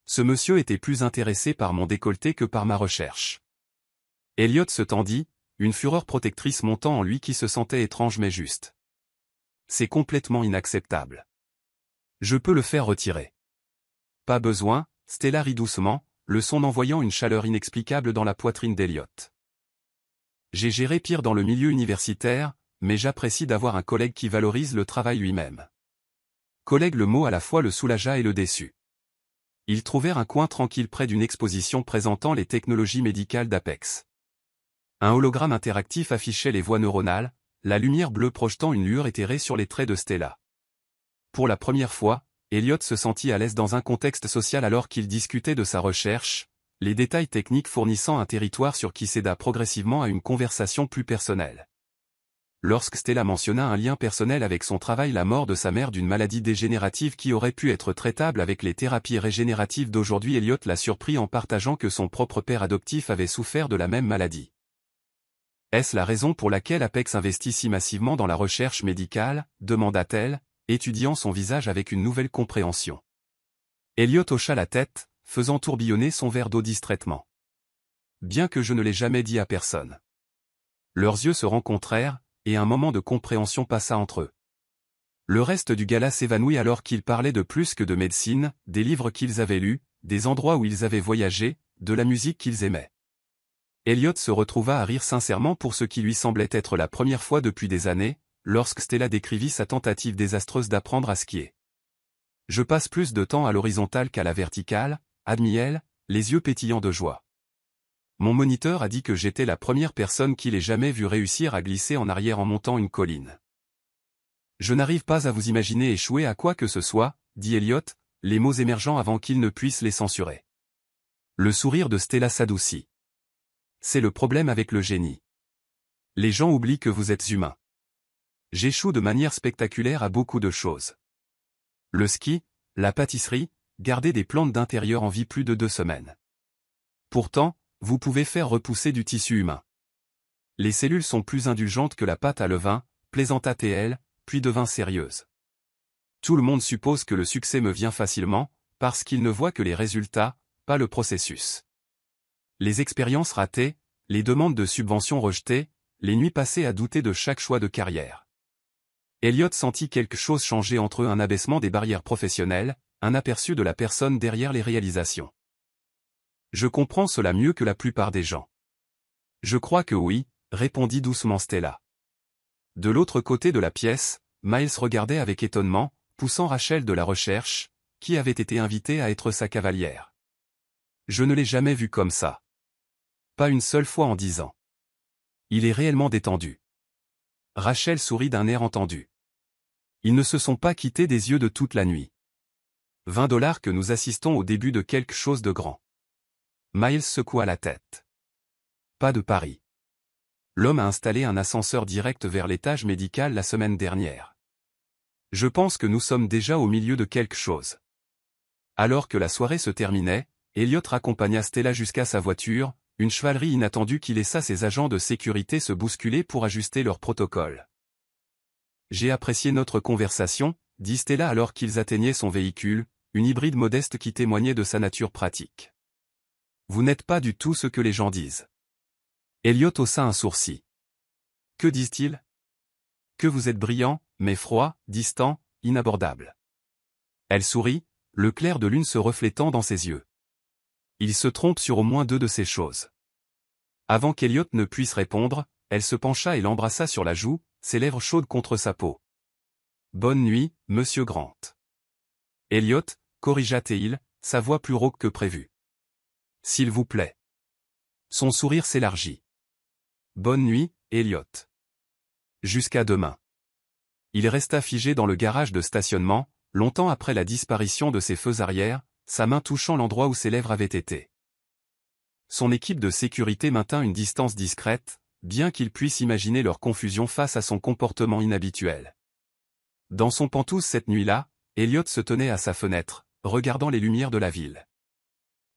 Ce monsieur était plus intéressé par mon décolleté que par ma recherche. Elliot se tendit, une fureur protectrice montant en lui qui se sentait étrange mais juste. C'est complètement inacceptable. Je peux le faire retirer. Pas besoin, Stella rit doucement, le son envoyant une chaleur inexplicable dans la poitrine d'Elliot. J'ai géré pire dans le milieu universitaire, mais j'apprécie d'avoir un collègue qui valorise le travail lui-même. Collègue, le mot à la fois le soulagea et le déçut. Ils trouvèrent un coin tranquille près d'une exposition présentant les technologies médicales d'Apex. Un hologramme interactif affichait les voies neuronales, la lumière bleue projetant une lueur éthérée sur les traits de Stella. Pour la première fois, Elliot se sentit à l'aise dans un contexte social alors qu'il discutait de sa recherche, les détails techniques fournissant un territoire sur qui céda progressivement à une conversation plus personnelle. Lorsque Stella mentionna un lien personnel avec son travail, la mort de sa mère d'une maladie dégénérative qui aurait pu être traitable avec les thérapies régénératives d'aujourd'hui, Elliot la surprit en partageant que son propre père adoptif avait souffert de la même maladie. Est-ce la raison pour laquelle Apex investit si massivement dans la recherche médicale, demanda-t-elle, étudiant son visage avec une nouvelle compréhension. Elliot hocha la tête, faisant tourbillonner son verre d'eau distraitement. Bien que je ne l'ai jamais dit à personne. Leurs yeux se rencontrèrent, et un moment de compréhension passa entre eux. Le reste du gala s'évanouit alors qu'ils parlaient de plus que de médecine, des livres qu'ils avaient lus, des endroits où ils avaient voyagé, de la musique qu'ils aimaient. Elliot se retrouva à rire sincèrement pour ce qui lui semblait être la première fois depuis des années, lorsque Stella décrivit sa tentative désastreuse d'apprendre à skier. « Je passe plus de temps à l'horizontale qu'à la verticale », admit-elle, les yeux pétillants de joie. « Mon moniteur a dit que j'étais la première personne qu'il ait jamais vu réussir à glisser en arrière en montant une colline. »« Je n'arrive pas à vous imaginer échouer à quoi que ce soit, » dit Elliot, les mots émergeant avant qu'il ne puisse les censurer. Le sourire de Stella s'adoucit. C'est le problème avec le génie. Les gens oublient que vous êtes humain. J'échoue de manière spectaculaire à beaucoup de choses. Le ski, la pâtisserie, garder des plantes d'intérieur en vie plus de 2 semaines. Pourtant, vous pouvez faire repousser du tissu humain. Les cellules sont plus indulgentes que la pâte à levain, plaisanta-t-elle, puis devint sérieuse. Tout le monde suppose que le succès me vient facilement, parce qu'il ne voit que les résultats, pas le processus. Les expériences ratées, les demandes de subventions rejetées, les nuits passées à douter de chaque choix de carrière. Elliot sentit quelque chose changer entre eux, un abaissement des barrières professionnelles, un aperçu de la personne derrière les réalisations. Je comprends cela mieux que la plupart des gens. Je crois que oui, répondit doucement Stella. De l'autre côté de la pièce, Miles regardait avec étonnement, poussant Rachel de la recherche, qui avait été invitée à être sa cavalière. Je ne l'ai jamais vu comme ça. Pas une seule fois en 10 ans. Il est réellement détendu. Rachel sourit d'un air entendu. Ils ne se sont pas quittés des yeux de toute la nuit. $20 que nous assistons au début de quelque chose de grand. Miles secoua la tête. Pas de pari. L'homme a installé un ascenseur direct vers l'étage médical la semaine dernière. Je pense que nous sommes déjà au milieu de quelque chose. Alors que la soirée se terminait, Elliot raccompagna Stella jusqu'à sa voiture, une chevalerie inattendue qui laissa ses agents de sécurité se bousculer pour ajuster leur protocole. J'ai apprécié notre conversation, dit Stella alors qu'ils atteignaient son véhicule, une hybride modeste qui témoignait de sa nature pratique. Vous n'êtes pas du tout ce que les gens disent. Elliot haussa un sourcil. Que disent-ils? Que vous êtes brillant, mais froid, distant, inabordable. Elle sourit, le clair de lune se reflétant dans ses yeux. Il se trompe sur au moins 2 de ces choses. Avant qu'Elliot ne puisse répondre, elle se pencha et l'embrassa sur la joue, ses lèvres chaudes contre sa peau. Bonne nuit, monsieur Grant. Elliot, corrigea Théil, sa voix plus rauque que prévu. S'il vous plaît. Son sourire s'élargit. Bonne nuit, Elliot. Jusqu'à demain. Il resta figé dans le garage de stationnement, longtemps après la disparition de ses feux arrière, sa main touchant l'endroit où ses lèvres avaient été. Son équipe de sécurité maintint une distance discrète, bien qu'il puisse imaginer leur confusion face à son comportement inhabituel. Dans son penthouse cette nuit-là, Elliot se tenait à sa fenêtre, regardant les lumières de la ville.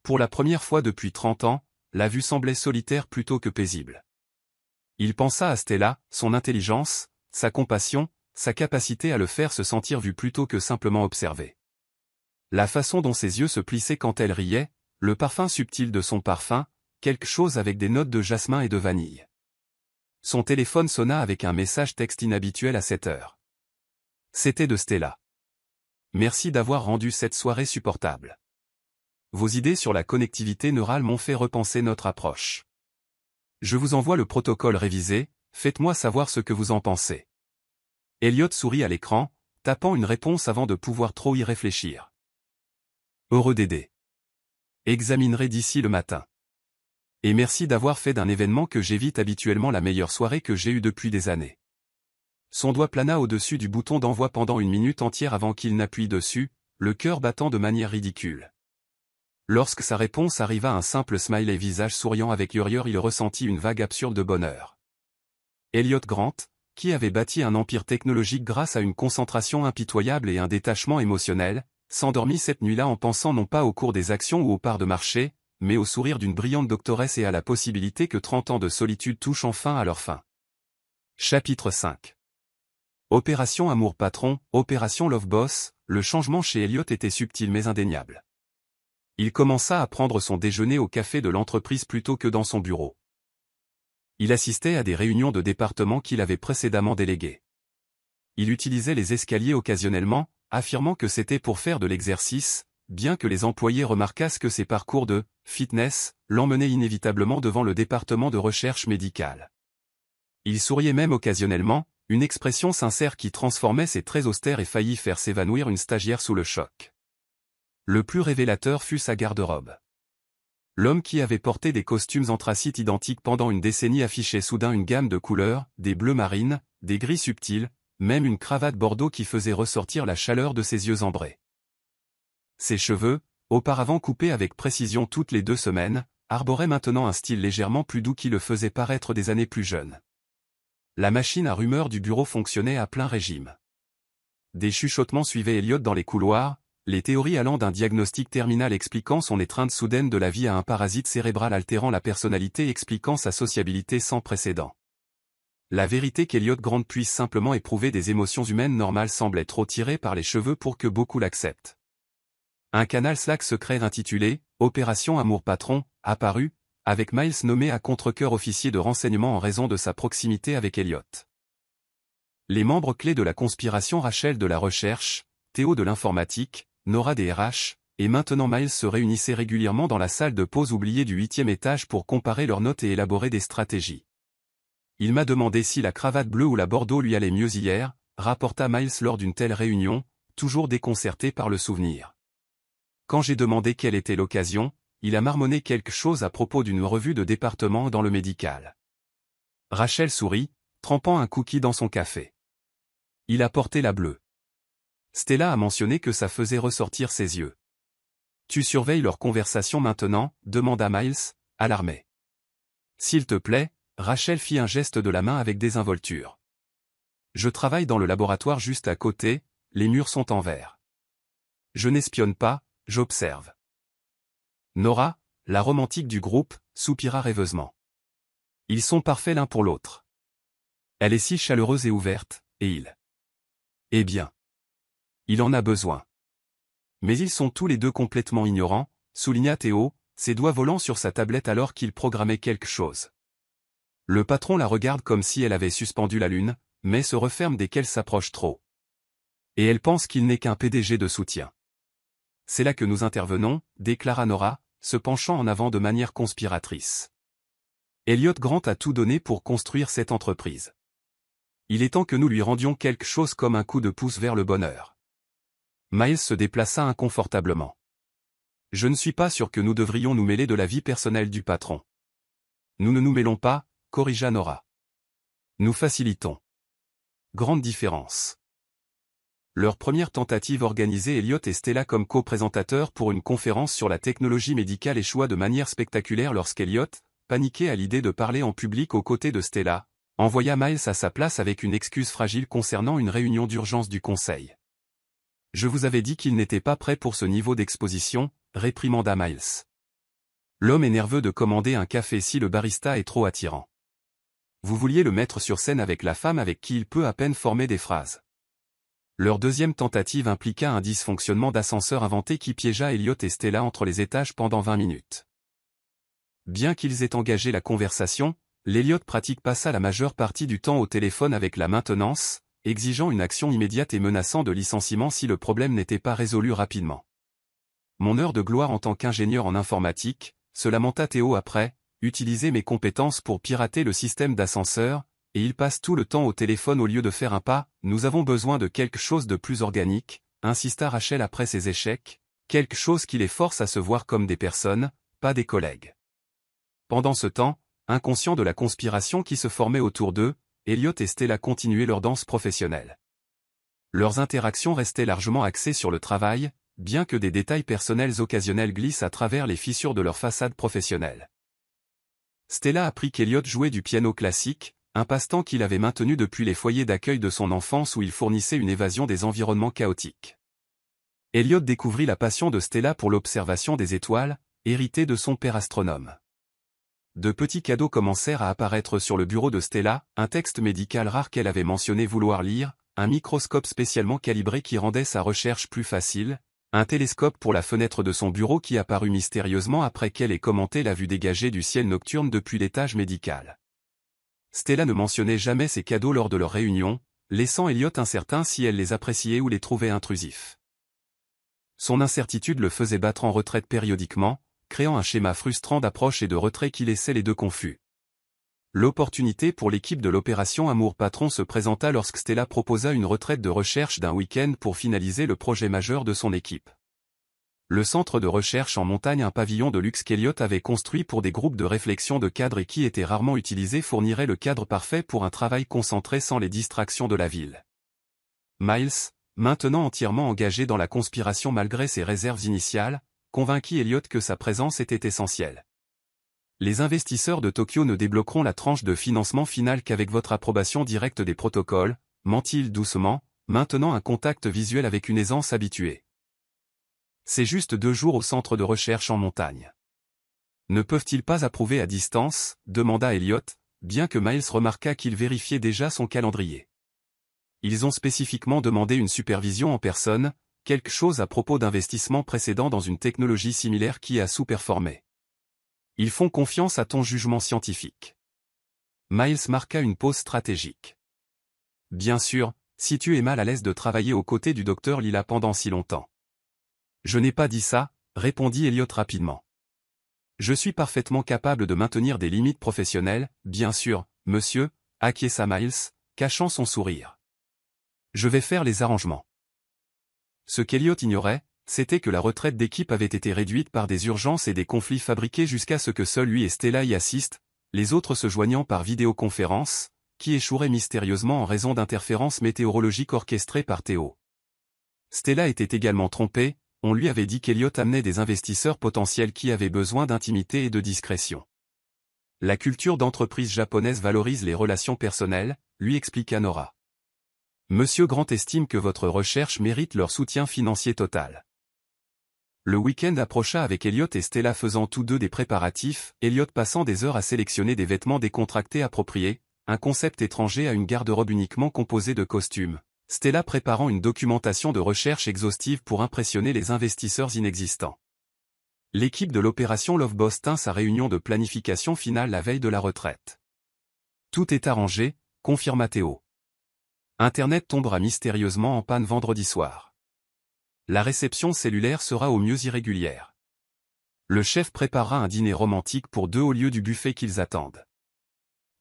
Pour la première fois depuis 30 ans, la vue semblait solitaire plutôt que paisible. Il pensa à Stella, son intelligence, sa compassion, sa capacité à le faire se sentir vu plutôt que simplement observé. La façon dont ses yeux se plissaient quand elle riait, le parfum subtil de son parfum, quelque chose avec des notes de jasmin et de vanille. Son téléphone sonna avec un message texte inhabituel à cette heure. C'était de Stella. Merci d'avoir rendu cette soirée supportable. Vos idées sur la connectivité neurale m'ont fait repenser notre approche. Je vous envoie le protocole révisé, faites-moi savoir ce que vous en pensez. Elliot sourit à l'écran, tapant une réponse avant de pouvoir trop y réfléchir. Heureux d'aider. Examinerai d'ici le matin. Et merci d'avoir fait d'un événement que j'évite habituellement la meilleure soirée que j'ai eue depuis des années. Son doigt plana au-dessus du bouton d'envoi pendant une minute entière avant qu'il n'appuie dessus, le cœur battant de manière ridicule. Lorsque sa réponse arriva un simple smiley visage souriant avec Urior, il ressentit une vague absurde de bonheur. Elliot Grant, qui avait bâti un empire technologique grâce à une concentration impitoyable et un détachement émotionnel, s'endormit cette nuit-là en pensant non pas au cours des actions ou aux parts de marché, mais au sourire d'une brillante doctoresse et à la possibilité que 30 ans de solitude touchent enfin à leur fin. Chapitre 5. Opération Amour Patron, Opération Love Boss, le changement chez Elliot était subtil mais indéniable. Il commença à prendre son déjeuner au café de l'entreprise plutôt que dans son bureau. Il assistait à des réunions de département qu'il avait précédemment déléguées. Il utilisait les escaliers occasionnellement, affirmant que c'était pour faire de l'exercice, bien que les employés remarquassent que ses parcours de « fitness » l'emmenaient inévitablement devant le département de recherche médicale. Il souriait même occasionnellement, une expression sincère qui transformait ses traits austères et faillit faire s'évanouir une stagiaire sous le choc. Le plus révélateur fut sa garde-robe. L'homme qui avait porté des costumes anthracites identiques pendant une décennie affichait soudain une gamme de couleurs, des bleus marines, des gris subtils, même une cravate bordeaux qui faisait ressortir la chaleur de ses yeux ambrés. Ses cheveux, auparavant coupés avec précision toutes les 2 semaines, arboraient maintenant un style légèrement plus doux qui le faisait paraître des années plus jeune. La machine à rumeurs du bureau fonctionnait à plein régime. Des chuchotements suivaient Elliot dans les couloirs, les théories allant d'un diagnostic terminal expliquant son étreinte soudaine de la vie à un parasite cérébral altérant la personnalité expliquant sa sociabilité sans précédent. La vérité qu'Elliot Grant puisse simplement éprouver des émotions humaines normales semblait trop tirée par les cheveux pour que beaucoup l'acceptent. Un canal Slack secret intitulé « Opération Amour Patron » apparut, avec Miles nommé à contre-cœur officier de renseignement en raison de sa proximité avec Elliot. Les membres clés de la conspiration, Rachel de la recherche, Théo de l'informatique, Nora des RH, et maintenant Miles se réunissaient régulièrement dans la salle de pause oubliée du 8e étage pour comparer leurs notes et élaborer des stratégies. Il m'a demandé si la cravate bleue ou la bordeaux lui allait mieux hier, rapporta Miles lors d'une telle réunion, toujours déconcerté par le souvenir. Quand j'ai demandé quelle était l'occasion, il a marmonné quelque chose à propos d'une revue de département dans le médical. Rachel sourit, trempant un cookie dans son café. Il a porté la bleue. Stella a mentionné que ça faisait ressortir ses yeux. Tu surveilles leur conversation maintenant, demanda Miles, alarmé. S'il te plaît, Rachel fit un geste de la main avec désinvolture. Je travaille dans le laboratoire juste à côté, les murs sont en verre. Je n'espionne pas, j'observe. Nora, la romantique du groupe, soupira rêveusement. Ils sont parfaits l'un pour l'autre. Elle est si chaleureuse et ouverte, et il. Eh bien. Il en a besoin. Mais ils sont tous les deux complètement ignorants, souligna Théo, ses doigts volant sur sa tablette alors qu'il programmait quelque chose. Le patron la regarde comme si elle avait suspendu la lune, mais se referme dès qu'elle s'approche trop. Et elle pense qu'il n'est qu'un PDG de soutien. C'est là que nous intervenons, déclara Nora, se penchant en avant de manière conspiratrice. Elliot Grant a tout donné pour construire cette entreprise. Il est temps que nous lui rendions quelque chose comme un coup de pouce vers le bonheur. Miles se déplaça inconfortablement. Je ne suis pas sûr que nous devrions nous mêler de la vie personnelle du patron. Nous ne nous mêlons pas, corrigea Nora. Nous facilitons. Grande différence. Leur première tentative organisait Elliot et Stella comme co-présentateurs pour une conférence sur la technologie médicale échoua de manière spectaculaire lorsqu'Elliot, paniqué à l'idée de parler en public aux côtés de Stella, envoya Miles à sa place avec une excuse fragile concernant une réunion d'urgence du conseil. Je vous avais dit qu'il n'était pas prêt pour ce niveau d'exposition, réprimanda Miles. L'homme est nerveux de commander un café si le barista est trop attirant. Vous vouliez le mettre sur scène avec la femme avec qui il peut à peine former des phrases. Leur deuxième tentative impliqua un dysfonctionnement d'ascenseur inventé qui piégea Elliot et Stella entre les étages pendant 20 minutes. Bien qu'ils aient engagé la conversation, l'Elliot pratique passa la majeure partie du temps au téléphone avec la maintenance, exigeant une action immédiate et menaçant de licenciement si le problème n'était pas résolu rapidement. Mon heure de gloire en tant qu'ingénieur en informatique, se lamenta Théo après, utiliser mes compétences pour pirater le système d'ascenseur, et il passe tout le temps au téléphone au lieu de faire un pas, nous avons besoin de quelque chose de plus organique, insista Rachel après ses échecs, quelque chose qui les force à se voir comme des personnes, pas des collègues. Pendant ce temps, inconscients de la conspiration qui se formait autour d'eux, Elliot et Stella continuaient leur danse professionnelle. Leurs interactions restaient largement axées sur le travail, bien que des détails personnels occasionnels glissent à travers les fissures de leur façade professionnelle. Stella apprit qu'Elliot jouait du piano classique, un passe-temps qu'il avait maintenu depuis les foyers d'accueil de son enfance où il fournissait une évasion des environnements chaotiques. Elliot découvrit la passion de Stella pour l'observation des étoiles, héritée de son père astronome. De petits cadeaux commencèrent à apparaître sur le bureau de Stella, un texte médical rare qu'elle avait mentionné vouloir lire, un microscope spécialement calibré qui rendait sa recherche plus facile, un télescope pour la fenêtre de son bureau qui apparut mystérieusement après qu'elle ait commenté la vue dégagée du ciel nocturne depuis l'étage médical. Stella ne mentionnait jamais ces cadeaux lors de leur réunion, laissant Elliot incertain si elle les appréciait ou les trouvait intrusifs. Son incertitude le faisait battre en retraite périodiquement, créant un schéma frustrant d'approche et de retrait qui laissait les deux confus. L'opportunité pour l'équipe de l'opération Amour Patron se présenta lorsque Stella proposa une retraite de recherche d'un week-end pour finaliser le projet majeur de son équipe. Le centre de recherche en montagne, un pavillon de luxe qu'Elliot avait construit pour des groupes de réflexion de cadres et qui était rarement utilisé, fournirait le cadre parfait pour un travail concentré sans les distractions de la ville. Miles, maintenant entièrement engagé dans la conspiration malgré ses réserves initiales, convainquit Elliot que sa présence était essentielle. Les investisseurs de Tokyo ne débloqueront la tranche de financement finale qu'avec votre approbation directe des protocoles, mentit-il doucement, maintenant un contact visuel avec une aisance habituée. C'est juste 2 jours au centre de recherche en montagne. Ne peuvent-ils pas approuver à distance, demanda Elliot, bien que Miles remarqua qu'il vérifiait déjà son calendrier. Ils ont spécifiquement demandé une supervision en personne, quelque chose à propos d'investissements précédents dans une technologie similaire qui a sous-performé. Ils font confiance à ton jugement scientifique. Miles marqua une pause stratégique. Bien sûr, si tu es mal à l'aise de travailler aux côtés du docteur Lila pendant si longtemps. Je n'ai pas dit ça, répondit Elliot rapidement. Je suis parfaitement capable de maintenir des limites professionnelles, bien sûr, monsieur, acquiesça Miles, cachant son sourire. Je vais faire les arrangements. Ce qu'Elliot ignorait, c'était que la retraite d'équipe avait été réduite par des urgences et des conflits fabriqués jusqu'à ce que seul lui et Stella y assistent, les autres se joignant par vidéoconférence, qui échoueraient mystérieusement en raison d'interférences météorologiques orchestrées par Théo. Stella était également trompée, on lui avait dit qu'Elliot amenait des investisseurs potentiels qui avaient besoin d'intimité et de discrétion. La culture d'entreprise japonaise valorise les relations personnelles, lui expliqua Nora. Monsieur Grant estime que votre recherche mérite leur soutien financier total. Le week-end approcha avec Elliot et Stella faisant tous deux des préparatifs, Elliot passant des heures à sélectionner des vêtements décontractés appropriés, un concept étranger à une garde-robe uniquement composée de costumes. Stella préparant une documentation de recherche exhaustive pour impressionner les investisseurs inexistants. L'équipe de l'opération Love Boss tint sa réunion de planification finale la veille de la retraite. Tout est arrangé, confirma Théo. Internet tombera mystérieusement en panne vendredi soir. La réception cellulaire sera au mieux irrégulière. Le chef préparera un dîner romantique pour deux au lieu du buffet qu'ils attendent.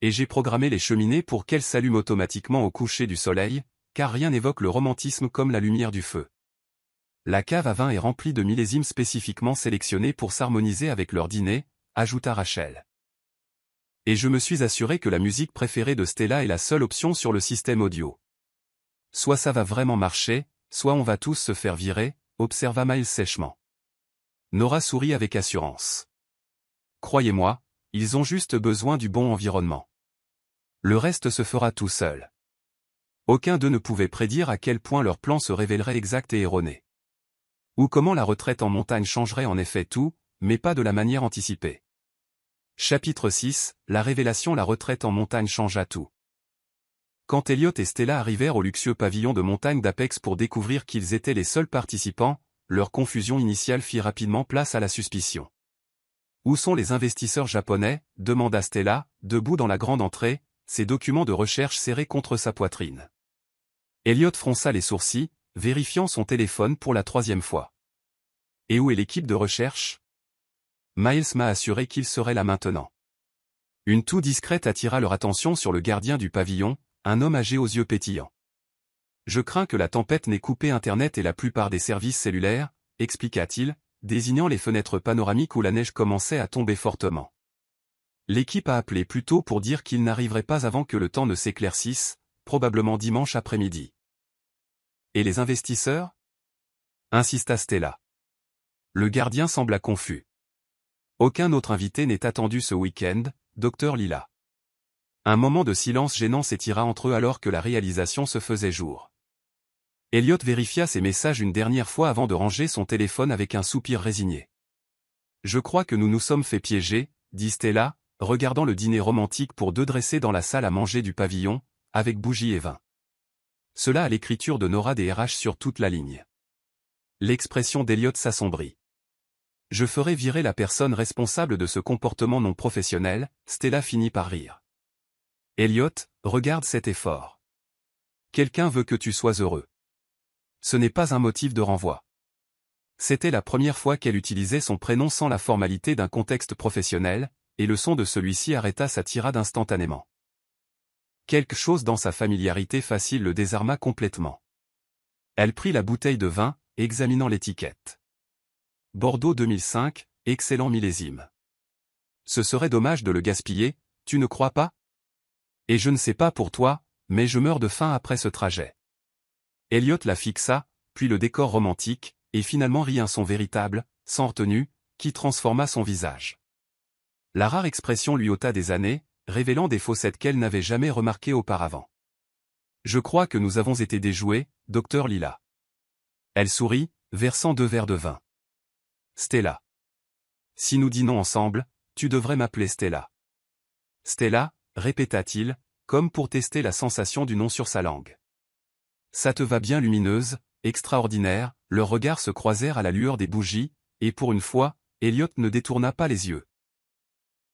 Et j'ai programmé les cheminées pour qu'elles s'allument automatiquement au coucher du soleil, car rien n'évoque le romantisme comme la lumière du feu. La cave à vin est remplie de millésimes spécifiquement sélectionnés pour s'harmoniser avec leur dîner, ajouta Rachel. Et je me suis assuré que la musique préférée de Stella est la seule option sur le système audio. Soit ça va vraiment marcher, soit on va tous se faire virer, observa Miles sèchement. Nora sourit avec assurance. Croyez-moi, ils ont juste besoin du bon environnement. Le reste se fera tout seul. Aucun d'eux ne pouvait prédire à quel point leur plan se révélerait exact et erroné. Ou comment la retraite en montagne changerait en effet tout, mais pas de la manière anticipée. Chapitre 6, la révélation. La retraite en montagne changea tout. Quand Elliot et Stella arrivèrent au luxueux pavillon de montagne d'Apex pour découvrir qu'ils étaient les seuls participants, leur confusion initiale fit rapidement place à la suspicion. Où sont les investisseurs japonais, demanda Stella, debout dans la grande entrée, ses documents de recherche serrés contre sa poitrine. Elliot fronça les sourcils, vérifiant son téléphone pour la 3e fois. Et où est l'équipe de recherche? Miles m'a assuré qu'il serait là maintenant. Une toux discrète attira leur attention sur le gardien du pavillon, un homme âgé aux yeux pétillants. Je crains que la tempête n'ait coupé Internet et la plupart des services cellulaires, expliqua-t-il, désignant les fenêtres panoramiques où la neige commençait à tomber fortement. L'équipe a appelé plus tôt pour dire qu'il n'arriverait pas avant que le temps ne s'éclaircisse, probablement dimanche après-midi. Et les investisseurs? Insista Stella. Le gardien sembla confus. Aucun autre invité n'est attendu ce week-end, Dr Lila. Un moment de silence gênant s'étira entre eux alors que la réalisation se faisait jour. Elliot vérifia ses messages une dernière fois avant de ranger son téléphone avec un soupir résigné. Je crois que nous nous sommes fait piéger, dit Stella, regardant le dîner romantique pour deux dressé dans la salle à manger du pavillon, avec bougies et vin. Cela à l'écriture de Nora des RH sur toute la ligne. L'expression d'Elliot s'assombrit. Je ferai virer la personne responsable de ce comportement non professionnel, Stella finit par rire. Elliot, regarde cet effort. Quelqu'un veut que tu sois heureux. Ce n'est pas un motif de renvoi. C'était la première fois qu'elle utilisait son prénom sans la formalité d'un contexte professionnel, et le son de celui-ci arrêta sa tirade instantanément. Quelque chose dans sa familiarité facile le désarma complètement. Elle prit la bouteille de vin, examinant l'étiquette. Bordeaux 2005, excellent millésime. Ce serait dommage de le gaspiller, tu ne crois pas? Et je ne sais pas pour toi, mais je meurs de faim après ce trajet. Elliot la fixa, puis le décor romantique, et finalement rit un son véritable, sans retenue, qui transforma son visage. La rare expression lui ôta des années, révélant des faussettes qu'elle n'avait jamais remarquées auparavant. Je crois que nous avons été déjoués, Dr Lila. Elle sourit, versant 2 verres de vin. Stella. Si nous dînons ensemble, tu devrais m'appeler Stella. Stella, répéta-t-il, comme pour tester la sensation du nom sur sa langue. Ça te va bien lumineuse, extraordinaire, leurs regards se croisèrent à la lueur des bougies, et pour une fois, Elliot ne détourna pas les yeux.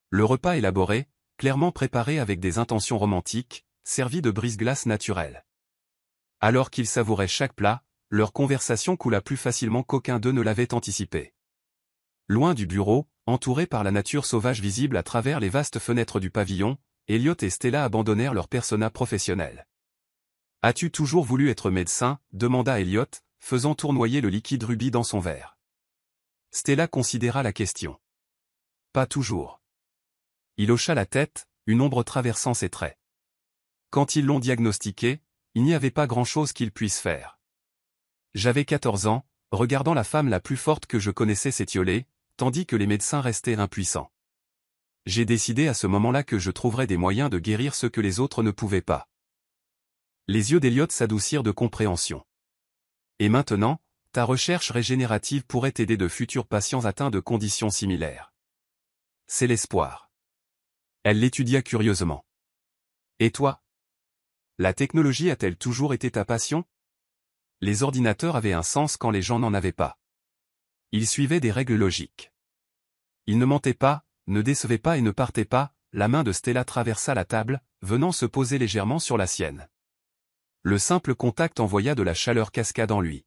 Le repas élaboré, clairement préparé avec des intentions romantiques, servit de brise-glace naturelle. Alors qu'ils savouraient chaque plat, leur conversation coula plus facilement qu'aucun d'eux ne l'avait anticipé. Loin du bureau, entourés par la nature sauvage visible à travers les vastes fenêtres du pavillon, Elliot et Stella abandonnèrent leur persona professionnel. « As-tu toujours voulu être médecin ?» demanda Elliot, faisant tournoyer le liquide rubis dans son verre. Stella considéra la question. « Pas toujours. » Il hocha la tête, une ombre traversant ses traits. Quand ils l'ont diagnostiqué, il n'y avait pas grand-chose qu'ils puissent faire. J'avais 14 ans, regardant la femme la plus forte que je connaissais s'étioler, tandis que les médecins restaient impuissants. J'ai décidé à ce moment-là que je trouverais des moyens de guérir ce que les autres ne pouvaient pas. Les yeux d'Elliot s'adoucirent de compréhension. Et maintenant, ta recherche régénérative pourrait aider de futurs patients atteints de conditions similaires. C'est l'espoir. Elle l'étudia curieusement. Et toi? La technologie a-t-elle toujours été ta passion? Les ordinateurs avaient un sens quand les gens n'en avaient pas. Ils suivaient des règles logiques. Il ne mentait pas, ne décevait pas et ne partait pas, la main de Stella traversa la table, venant se poser légèrement sur la sienne. Le simple contact envoya de la chaleur cascade en lui.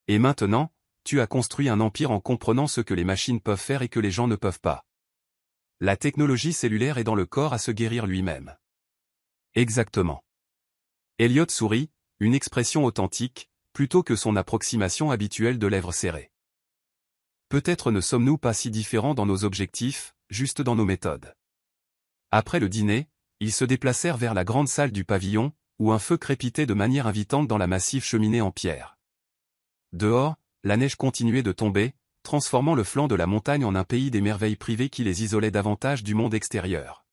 Et maintenant, tu as construit un empire en comprenant ce que les machines peuvent faire et que les gens ne peuvent pas. La technologie cellulaire est dans le corps à se guérir lui-même. Exactement. Elliot sourit, une expression authentique, plutôt que son approximation habituelle de lèvres serrées. Peut-être ne sommes-nous pas si différents dans nos objectifs, juste dans nos méthodes. Après le dîner, ils se déplacèrent vers la grande salle du pavillon, où un feu crépitait de manière invitante dans la massive cheminée en pierre. Dehors, la neige continuait de tomber, transformant le flanc de la montagne en un pays des merveilles privées qui les isolait davantage du monde extérieur.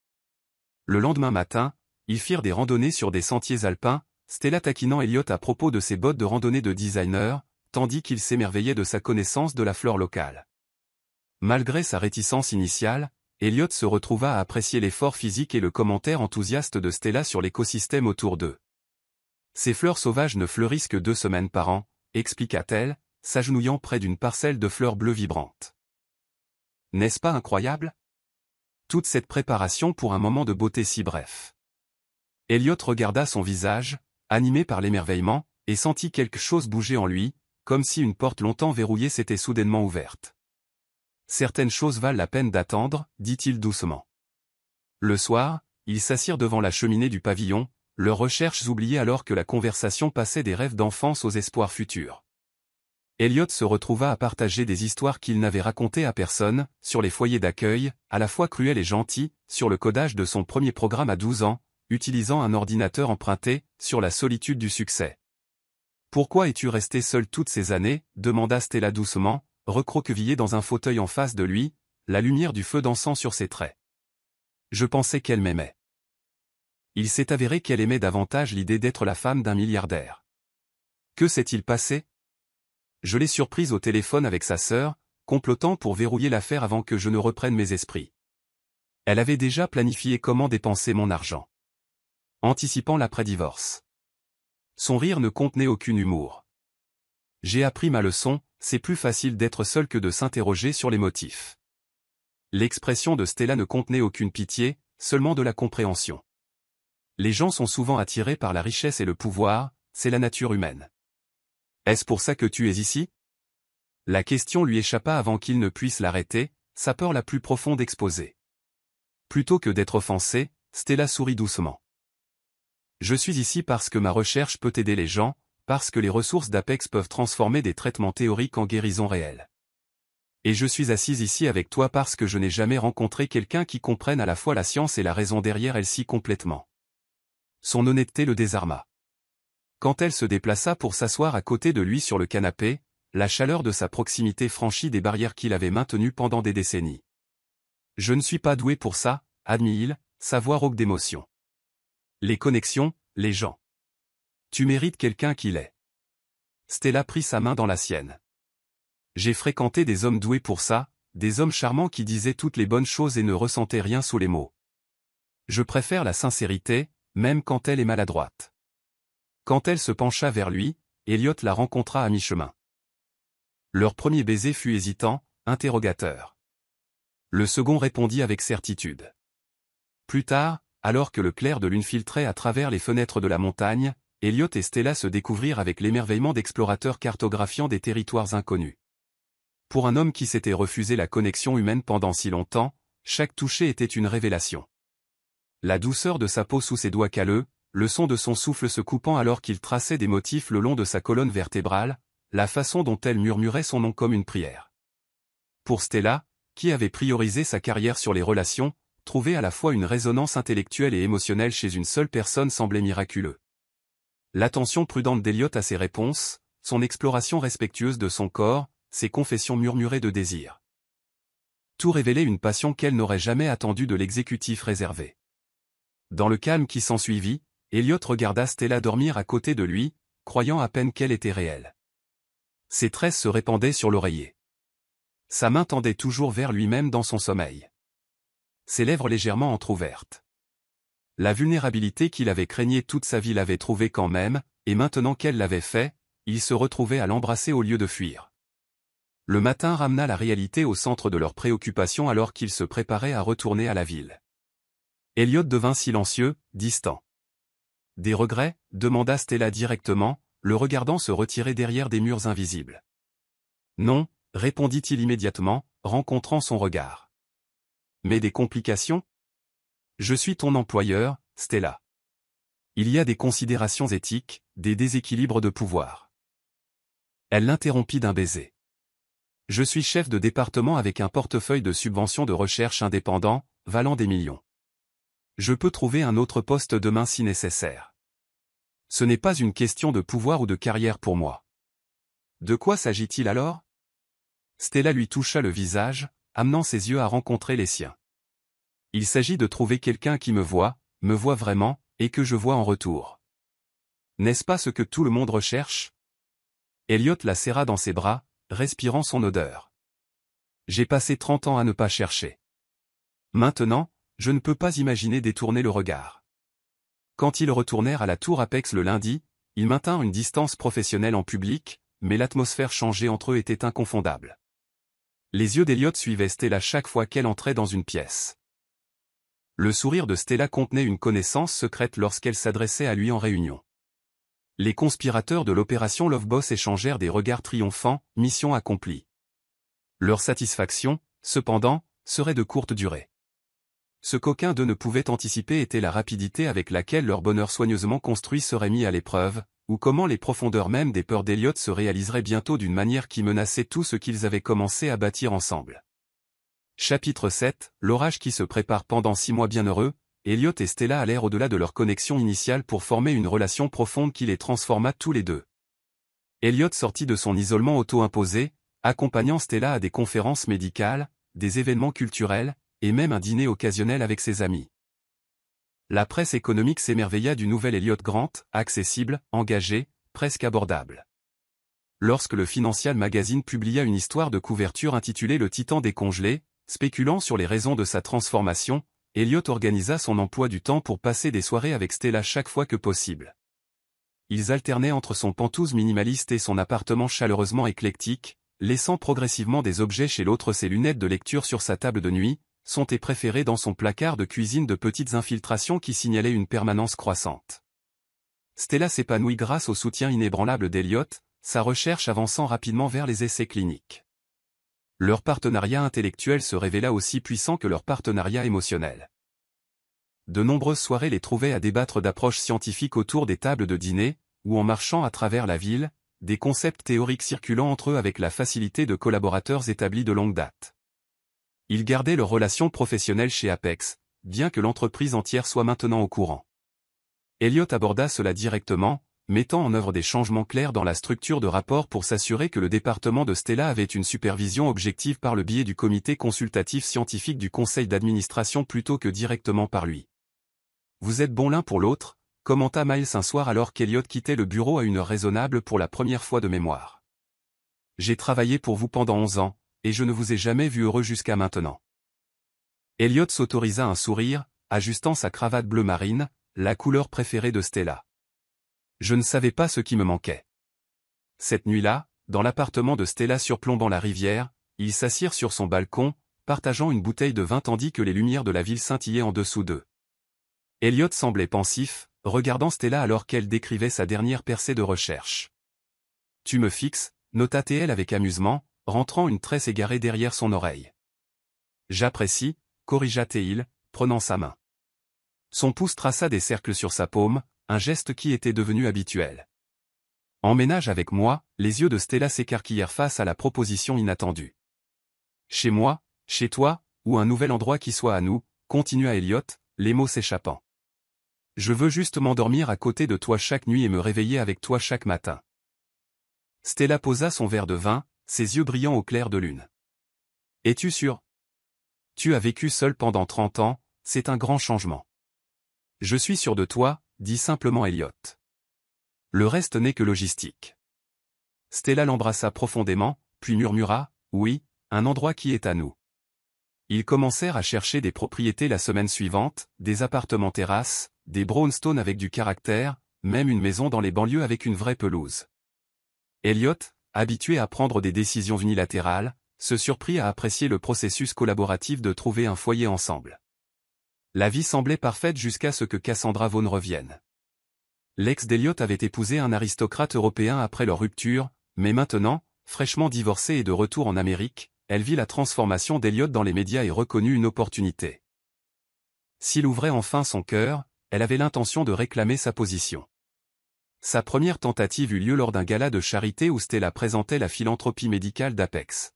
Le lendemain matin, ils firent des randonnées sur des sentiers alpins, Stella taquinant Elliot à propos de ses bottes de randonnée de designer, tandis qu'il s'émerveillait de sa connaissance de la flore locale. Malgré sa réticence initiale, Elliot se retrouva à apprécier l'effort physique et le commentaire enthousiaste de Stella sur l'écosystème autour d'eux. Ces fleurs sauvages ne fleurissent que 2 semaines par an, expliqua-t-elle, s'agenouillant près d'une parcelle de fleurs bleues vibrantes. N'est-ce pas incroyable? Toute cette préparation pour un moment de beauté si bref. Elliot regarda son visage, animé par l'émerveillement, et sentit quelque chose bouger en lui, comme si une porte longtemps verrouillée s'était soudainement ouverte. Certaines choses valent la peine d'attendre, dit-il doucement. Le soir, ils s'assirent devant la cheminée du pavillon, leurs recherches oubliées alors que la conversation passait des rêves d'enfance aux espoirs futurs. Elliot se retrouva à partager des histoires qu'il n'avait racontées à personne, sur les foyers d'accueil, à la fois cruels et gentils, sur le codage de son premier programme à 12 ans, utilisant un ordinateur emprunté, sur la solitude du succès. « Pourquoi es-tu resté seul toutes ces années » demanda Stella doucement, recroquevillée dans un fauteuil en face de lui, la lumière du feu dansant sur ses traits. « Je pensais qu'elle m'aimait. » Il s'est avéré qu'elle aimait davantage l'idée d'être la femme d'un milliardaire. Que s'est-il passé? Je l'ai surprise au téléphone avec sa sœur, complotant pour verrouiller l'affaire avant que je ne reprenne mes esprits. Elle avait déjà planifié comment dépenser mon argent. Anticipant l'après-divorce. Son rire ne contenait aucun humour. J'ai appris ma leçon, c'est plus facile d'être seul que de s'interroger sur les motifs. L'expression de Stella ne contenait aucune pitié, seulement de la compréhension. Les gens sont souvent attirés par la richesse et le pouvoir, c'est la nature humaine. Est-ce pour ça que tu es ici? La question lui échappa avant qu'il ne puisse l'arrêter, sa peur la plus profonde exposée. Plutôt que d'être offensée, Stella sourit doucement. Je suis ici parce que ma recherche peut aider les gens, parce que les ressources d'Apex peuvent transformer des traitements théoriques en guérison réelle. Et je suis assise ici avec toi parce que je n'ai jamais rencontré quelqu'un qui comprenne à la fois la science et la raison derrière elle si complètement. Son honnêteté le désarma. Quand elle se déplaça pour s'asseoir à côté de lui sur le canapé, la chaleur de sa proximité franchit des barrières qu'il avait maintenues pendant des décennies. Je ne suis pas doué pour ça, admit-il, sa voix rauque d'émotion. Les connexions, les gens. Tu mérites quelqu'un qui l'est. Stella prit sa main dans la sienne. J'ai fréquenté des hommes doués pour ça, des hommes charmants qui disaient toutes les bonnes choses et ne ressentaient rien sous les mots. Je préfère la sincérité, même quand elle est maladroite. Quand elle se pencha vers lui, Elliot la rencontra à mi-chemin. Leur premier baiser fut hésitant, interrogateur. Le second répondit avec certitude. Plus tard, alors que le clair de lune filtrait à travers les fenêtres de la montagne, Elliot et Stella se découvrirent avec l'émerveillement d'explorateurs cartographiant des territoires inconnus. Pour un homme qui s'était refusé la connexion humaine pendant si longtemps, chaque toucher était une révélation. La douceur de sa peau sous ses doigts calleux, le son de son souffle se coupant alors qu'il traçait des motifs le long de sa colonne vertébrale, la façon dont elle murmurait son nom comme une prière. Pour Stella, qui avait priorisé sa carrière sur les relations, trouver à la fois une résonance intellectuelle et émotionnelle chez une seule personne semblait miraculeux. L'attention prudente d'Elliot à ses réponses, son exploration respectueuse de son corps, ses confessions murmurées de désir. Tout révélait une passion qu'elle n'aurait jamais attendue de l'exécutif réservé. Dans le calme qui s'ensuivit, Elliot regarda Stella dormir à côté de lui, croyant à peine qu'elle était réelle. Ses tresses se répandaient sur l'oreiller. Sa main tendait toujours vers lui-même dans son sommeil. Ses lèvres légèrement entr'ouvertes. La vulnérabilité qu'il avait craignée toute sa vie l'avait trouvé quand même, et maintenant qu'elle l'avait fait, il se retrouvait à l'embrasser au lieu de fuir. Le matin ramena la réalité au centre de leurs préoccupations alors qu'ils se préparaient à retourner à la ville. Elliot devint silencieux, distant. Des regrets, demanda Stella directement, le regardant se retirer derrière des murs invisibles. Non, répondit-il immédiatement, rencontrant son regard. Mais des complications? Je suis ton employeur, Stella. Il y a des considérations éthiques, des déséquilibres de pouvoir. Elle l'interrompit d'un baiser. Je suis chef de département avec un portefeuille de subventions de recherche indépendant, valant des millions. Je peux trouver un autre poste demain si nécessaire. Ce n'est pas une question de pouvoir ou de carrière pour moi. De quoi s'agit-il alors? Stella lui toucha le visage, amenant ses yeux à rencontrer les siens. Il s'agit de trouver quelqu'un qui me voit vraiment, et que je vois en retour. N'est-ce pas ce que tout le monde recherche? Elliot la serra dans ses bras, respirant son odeur. J'ai passé 30 ans à ne pas chercher. Maintenant, je ne peux pas imaginer détourner le regard. Quand ils retournèrent à la tour Apex le lundi, ils maintinrent une distance professionnelle en public, mais l'atmosphère changée entre eux était inconfondable. Les yeux d'Elliot suivaient Stella chaque fois qu'elle entrait dans une pièce. Le sourire de Stella contenait une connaissance secrète lorsqu'elle s'adressait à lui en réunion. Les conspirateurs de l'opération Loveboss échangèrent des regards triomphants, mission accomplie. Leur satisfaction, cependant, serait de courte durée. Ce qu'aucun d'eux ne pouvait anticiper était la rapidité avec laquelle leur bonheur soigneusement construit serait mis à l'épreuve, ou comment les profondeurs mêmes des peurs d'Elliot se réaliseraient bientôt d'une manière qui menaçait tout ce qu'ils avaient commencé à bâtir ensemble. Chapitre 7, l'orage qui se prépare pendant 6 mois bienheureux, Elliot et Stella allèrent au-delà de leur connexion initiale pour former une relation profonde qui les transforma tous les deux. Elliot sortit de son isolement auto-imposé, accompagnant Stella à des conférences médicales, des événements culturels, et même un dîner occasionnel avec ses amis. La presse économique s'émerveilla du nouvel Elliot Grant, accessible, engagé, presque abordable. Lorsque le Financial Magazine publia une histoire de couverture intitulée Le Titan décongelé, spéculant sur les raisons de sa transformation, Elliot organisa son emploi du temps pour passer des soirées avec Stella chaque fois que possible. Ils alternaient entre son pantouse minimaliste et son appartement chaleureusement éclectique, laissant progressivement des objets chez l'autre, ses lunettes de lecture sur sa table de nuit, son thé préféré dans son placard de cuisine, de petites infiltrations qui signalaient une permanence croissante. Stella s'épanouit grâce au soutien inébranlable d'Elliot, sa recherche avançant rapidement vers les essais cliniques. Leur partenariat intellectuel se révéla aussi puissant que leur partenariat émotionnel. De nombreuses soirées les trouvaient à débattre d'approches scientifiques autour des tables de dîner, ou en marchant à travers la ville, des concepts théoriques circulant entre eux avec la facilité de collaborateurs établis de longue date. Ils gardaient leur relation professionnelle chez Apex, bien que l'entreprise entière soit maintenant au courant. Elliot aborda cela directement, mettant en œuvre des changements clairs dans la structure de rapport pour s'assurer que le département de Stella avait une supervision objective par le biais du comité consultatif scientifique du conseil d'administration plutôt que directement par lui. Vous êtes bons l'un pour l'autre, commenta Miles un soir alors qu'Elliot quittait le bureau à une heure raisonnable pour la première fois de mémoire. J'ai travaillé pour vous pendant 11 ans, et je ne vous ai jamais vu heureux jusqu'à maintenant. Elliot s'autorisa un sourire, ajustant sa cravate bleu marine, la couleur préférée de Stella. Je ne savais pas ce qui me manquait. Cette nuit-là, dans l'appartement de Stella surplombant la rivière, ils s'assirent sur son balcon, partageant une bouteille de vin tandis que les lumières de la ville scintillaient en dessous d'eux. Elliot semblait pensif, regardant Stella alors qu'elle décrivait sa dernière percée de recherche. Tu me fixes, nota-t-elle avec amusement, rentrant une tresse égarée derrière son oreille. J'apprécie, corrigea T-il, prenant sa main. Son pouce traça des cercles sur sa paume, un geste qui était devenu habituel. Emménage avec moi, les yeux de Stella s'écarquillèrent face à la proposition inattendue. Chez moi, chez toi, ou un nouvel endroit qui soit à nous, continua Elliot, les mots s'échappant. Je veux juste m'endormir à côté de toi chaque nuit et me réveiller avec toi chaque matin. Stella posa son verre de vin, ses yeux brillants au clair de lune. Es-tu sûr? Tu as vécu seul pendant 30 ans, c'est un grand changement. Je suis sûr de toi, dit simplement Elliot. Le reste n'est que logistique. Stella l'embrassa profondément, puis murmura, oui, un endroit qui est à nous. Ils commencèrent à chercher des propriétés la semaine suivante, des appartements terrasses, des brownstones avec du caractère, même une maison dans les banlieues avec une vraie pelouse. Elliot, habitué à prendre des décisions unilatérales, se surprit à apprécier le processus collaboratif de trouver un foyer ensemble. La vie semblait parfaite jusqu'à ce que Cassandra Vaughn revienne. L'ex d'Elliot avait épousé un aristocrate européen après leur rupture, mais maintenant, fraîchement divorcée et de retour en Amérique, elle vit la transformation d'Elliot dans les médias et reconnut une opportunité. S'il ouvrait enfin son cœur, elle avait l'intention de réclamer sa position. Sa première tentative eut lieu lors d'un gala de charité où Stella présentait la philanthropie médicale d'Apex.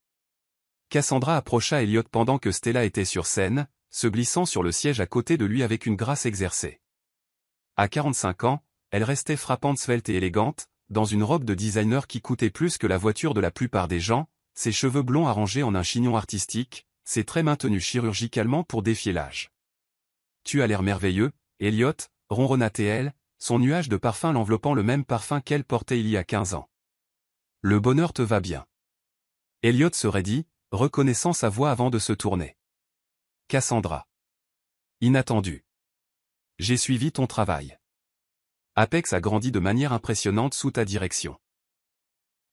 Cassandra approcha Elliot pendant que Stella était sur scène, se glissant sur le siège à côté de lui avec une grâce exercée. À 45 ans, elle restait frappante, svelte et élégante, dans une robe de designer qui coûtait plus que la voiture de la plupart des gens, ses cheveux blonds arrangés en un chignon artistique, ses traits maintenus chirurgicalement pour défier l'âge. « Tu as l'air merveilleux, Elliot », ronronna-t-elle, son nuage de parfum l'enveloppant, le même parfum qu'elle portait il y a 15 ans. « Le bonheur te va bien. » Elliot se raidit, reconnaissant sa voix avant de se tourner. « Cassandra. » Inattendu. « J'ai suivi ton travail. Apex a grandi de manière impressionnante sous ta direction. »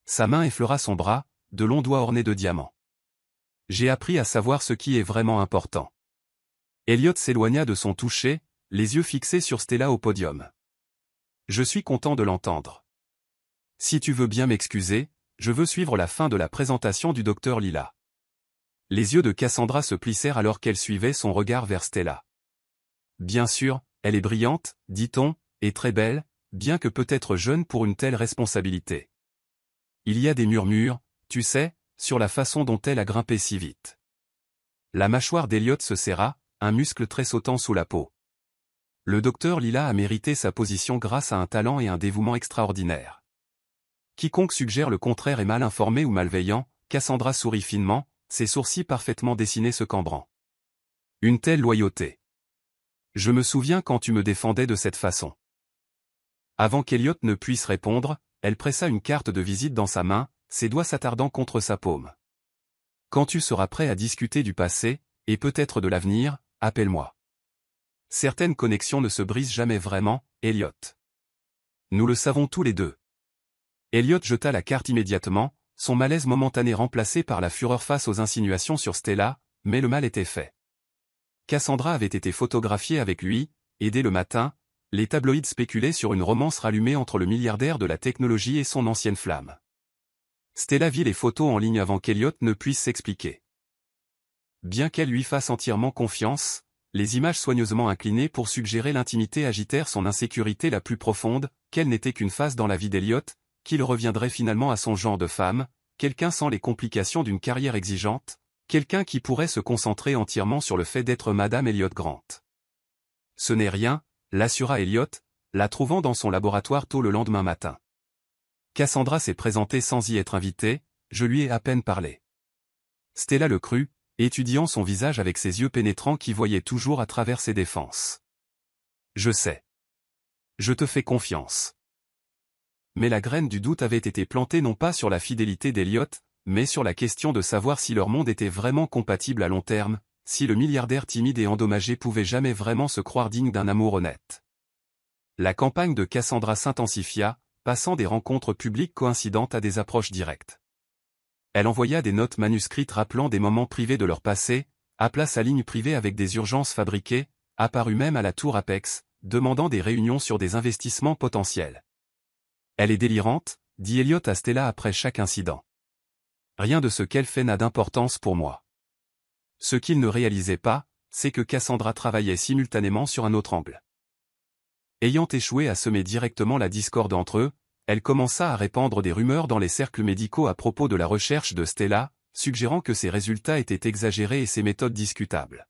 Sa main effleura son bras, de longs doigts ornés de diamants. « J'ai appris à savoir ce qui est vraiment important. » Elliot s'éloigna de son toucher, les yeux fixés sur Stella au podium. « Je suis content de l'entendre. Si tu veux bien m'excuser, je veux suivre la fin de la présentation du docteur Lila. » Les yeux de Cassandra se plissèrent alors qu'elle suivait son regard vers Stella. « Bien sûr, elle est brillante, dit-on, et très belle, bien que peut-être jeune pour une telle responsabilité. Il y a des murmures, tu sais, sur la façon dont elle a grimpé si vite. » La mâchoire d'Elliot se serra, un muscle tressautant sous la peau. Le docteur Lila a mérité sa position grâce à un talent et un dévouement extraordinaires. Quiconque suggère le contraire est mal informé ou malveillant, Cassandra sourit finement, ses sourcils parfaitement dessinés se cambrant. Une telle loyauté. Je me souviens quand tu me défendais de cette façon. Avant qu'Elliot ne puisse répondre, elle pressa une carte de visite dans sa main, ses doigts s'attardant contre sa paume. Quand tu seras prêt à discuter du passé, et peut-être de l'avenir, appelle-moi. Certaines connexions ne se brisent jamais vraiment, Elliot. Nous le savons tous les deux. Elliot jeta la carte immédiatement, son malaise momentané remplacé par la fureur face aux insinuations sur Stella, mais le mal était fait. Cassandra avait été photographiée avec lui, et dès le matin, les tabloïds spéculaient sur une romance rallumée entre le milliardaire de la technologie et son ancienne flamme. Stella vit les photos en ligne avant qu'Elliot ne puisse s'expliquer. Bien qu'elle lui fasse entièrement confiance, les images soigneusement inclinées pour suggérer l'intimité agitèrent son insécurité la plus profonde, qu'elle n'était qu'une phase dans la vie d'Elliot, qu'il reviendrait finalement à son genre de femme, quelqu'un sans les complications d'une carrière exigeante, quelqu'un qui pourrait se concentrer entièrement sur le fait d'être Madame Elliot Grant. Ce n'est rien, l'assura Elliot, la trouvant dans son laboratoire tôt le lendemain matin. Cassandra s'est présentée sans y être invitée, je lui ai à peine parlé. Stella le crut, étudiant son visage avec ses yeux pénétrants qui voyaient toujours à travers ses défenses. Je sais. Je te fais confiance. Mais la graine du doute avait été plantée non pas sur la fidélité d'Elliot, mais sur la question de savoir si leur monde était vraiment compatible à long terme, si le milliardaire timide et endommagé pouvait jamais vraiment se croire digne d'un amour honnête. La campagne de Cassandra s'intensifia, passant des rencontres publiques coïncidentes à des approches directes. Elle envoya des notes manuscrites rappelant des moments privés de leur passé, appela sa ligne privée avec des urgences fabriquées, apparut même à la tour Apex, demandant des réunions sur des investissements potentiels. Elle est délirante, dit Elliot à Stella après chaque incident. Rien de ce qu'elle fait n'a d'importance pour moi. Ce qu'il ne réalisait pas, c'est que Cassandra travaillait simultanément sur un autre angle. Ayant échoué à semer directement la discorde entre eux, elle commença à répandre des rumeurs dans les cercles médicaux à propos de la recherche de Stella, suggérant que ses résultats étaient exagérés et ses méthodes discutables.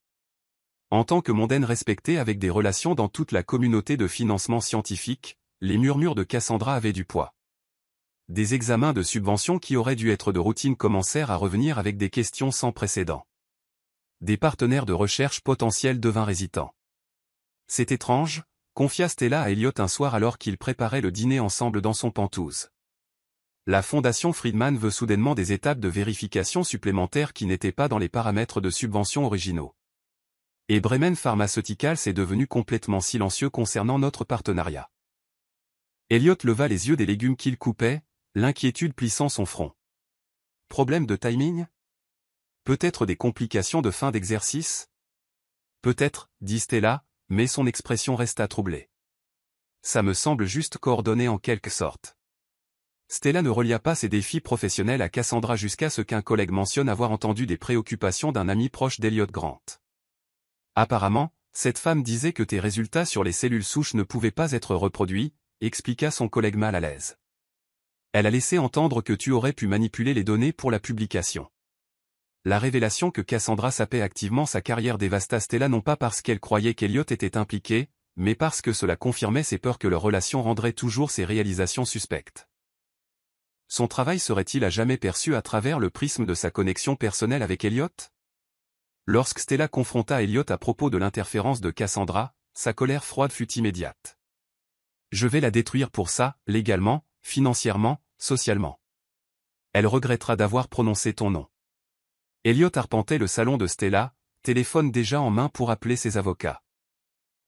En tant que mondaine respectée avec des relations dans toute la communauté de financement scientifique, les murmures de Cassandra avaient du poids. Des examens de subventions qui auraient dû être de routine commencèrent à revenir avec des questions sans précédent. Des partenaires de recherche potentiels devinrent hésitants. C'est étrange, confia Stella à Elliot un soir alors qu'ils préparaient le dîner ensemble dans son penthouse. La fondation Friedman veut soudainement des étapes de vérification supplémentaires qui n'étaient pas dans les paramètres de subvention originaux. Et Bremen Pharmaceuticals est devenu complètement silencieux concernant notre partenariat. Elliot leva les yeux des légumes qu'il coupait, L'inquiétude plissant son front. Problème de timing? Peut-être des complications de fin d'exercice? Peut-être, dit Stella, mais son expression resta troublée. Ça me semble juste coordonné en quelque sorte. Stella ne relia pas ses défis professionnels à Cassandra jusqu'à ce qu'un collègue mentionne avoir entendu des préoccupations d'un ami proche d'Elliot Grant. Apparemment, cette femme disait que tes résultats sur les cellules souches ne pouvaient pas être reproduits, expliqua son collègue mal à l'aise. Elle a laissé entendre que tu aurais pu manipuler les données pour la publication. La révélation que Cassandra sapait activement sa carrière dévasta Stella non pas parce qu'elle croyait qu'Elliot était impliqué, mais parce que cela confirmait ses peurs que leur relation rendrait toujours ses réalisations suspectes. Son travail serait-il à jamais perçu à travers le prisme de sa connexion personnelle avec Elliot? Lorsque Stella confronta Elliot à propos de l'interférence de Cassandra, sa colère froide fut immédiate. Je vais la détruire pour ça, légalement, financièrement, socialement. Elle regrettera d'avoir prononcé ton nom. Elliot arpentait le salon de Stella, téléphone déjà en main pour appeler ses avocats.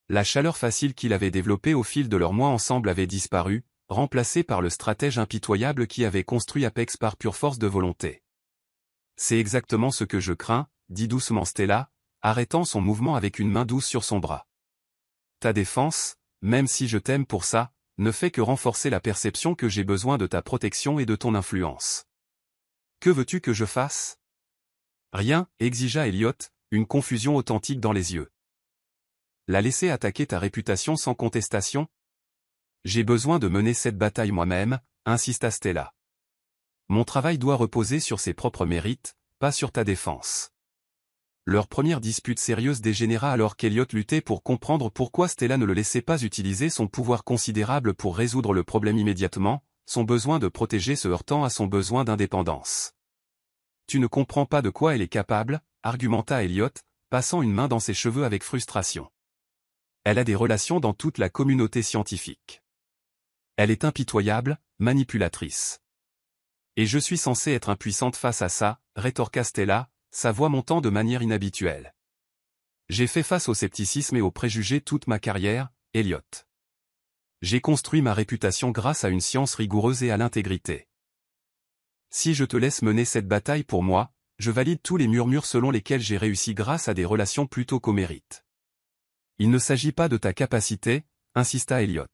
La chaleur facile qu'il avait développée au fil de leurs mois ensemble avait disparu, remplacée par le stratège impitoyable qui avait construit Apex par pure force de volonté. C'est exactement ce que je crains, dit doucement Stella, arrêtant son mouvement avec une main douce sur son bras. Ta défense, même si je t'aime pour ça, ne fait que renforcer la perception que j'ai besoin de ta protection et de ton influence. Que veux-tu que je fasse? Rien, exigea Elliot, une confusion authentique dans les yeux. La laisser attaquer ta réputation sans contestation? J'ai besoin de mener cette bataille moi-même, insista Stella. Mon travail doit reposer sur ses propres mérites, pas sur ta défense. Leur première dispute sérieuse dégénéra alors qu'Elliot luttait pour comprendre pourquoi Stella ne le laissait pas utiliser son pouvoir considérable pour résoudre le problème immédiatement, son besoin de protéger se heurtant à son besoin d'indépendance. Tu ne comprends pas de quoi elle est capable, argumenta Elliot, passant une main dans ses cheveux avec frustration. Elle a des relations dans toute la communauté scientifique. Elle est impitoyable, manipulatrice. Et je suis censée être impuissante face à ça, rétorqua Stella, sa voix montant de manière inhabituelle. J'ai fait face au scepticisme et aux préjugés toute ma carrière, Elliot. J'ai construit ma réputation grâce à une science rigoureuse et à l'intégrité. Si je te laisse mener cette bataille pour moi, je valide tous les murmures selon lesquels j'ai réussi grâce à des relations plutôt qu'au mérite. Il ne s'agit pas de ta capacité, insista Elliot.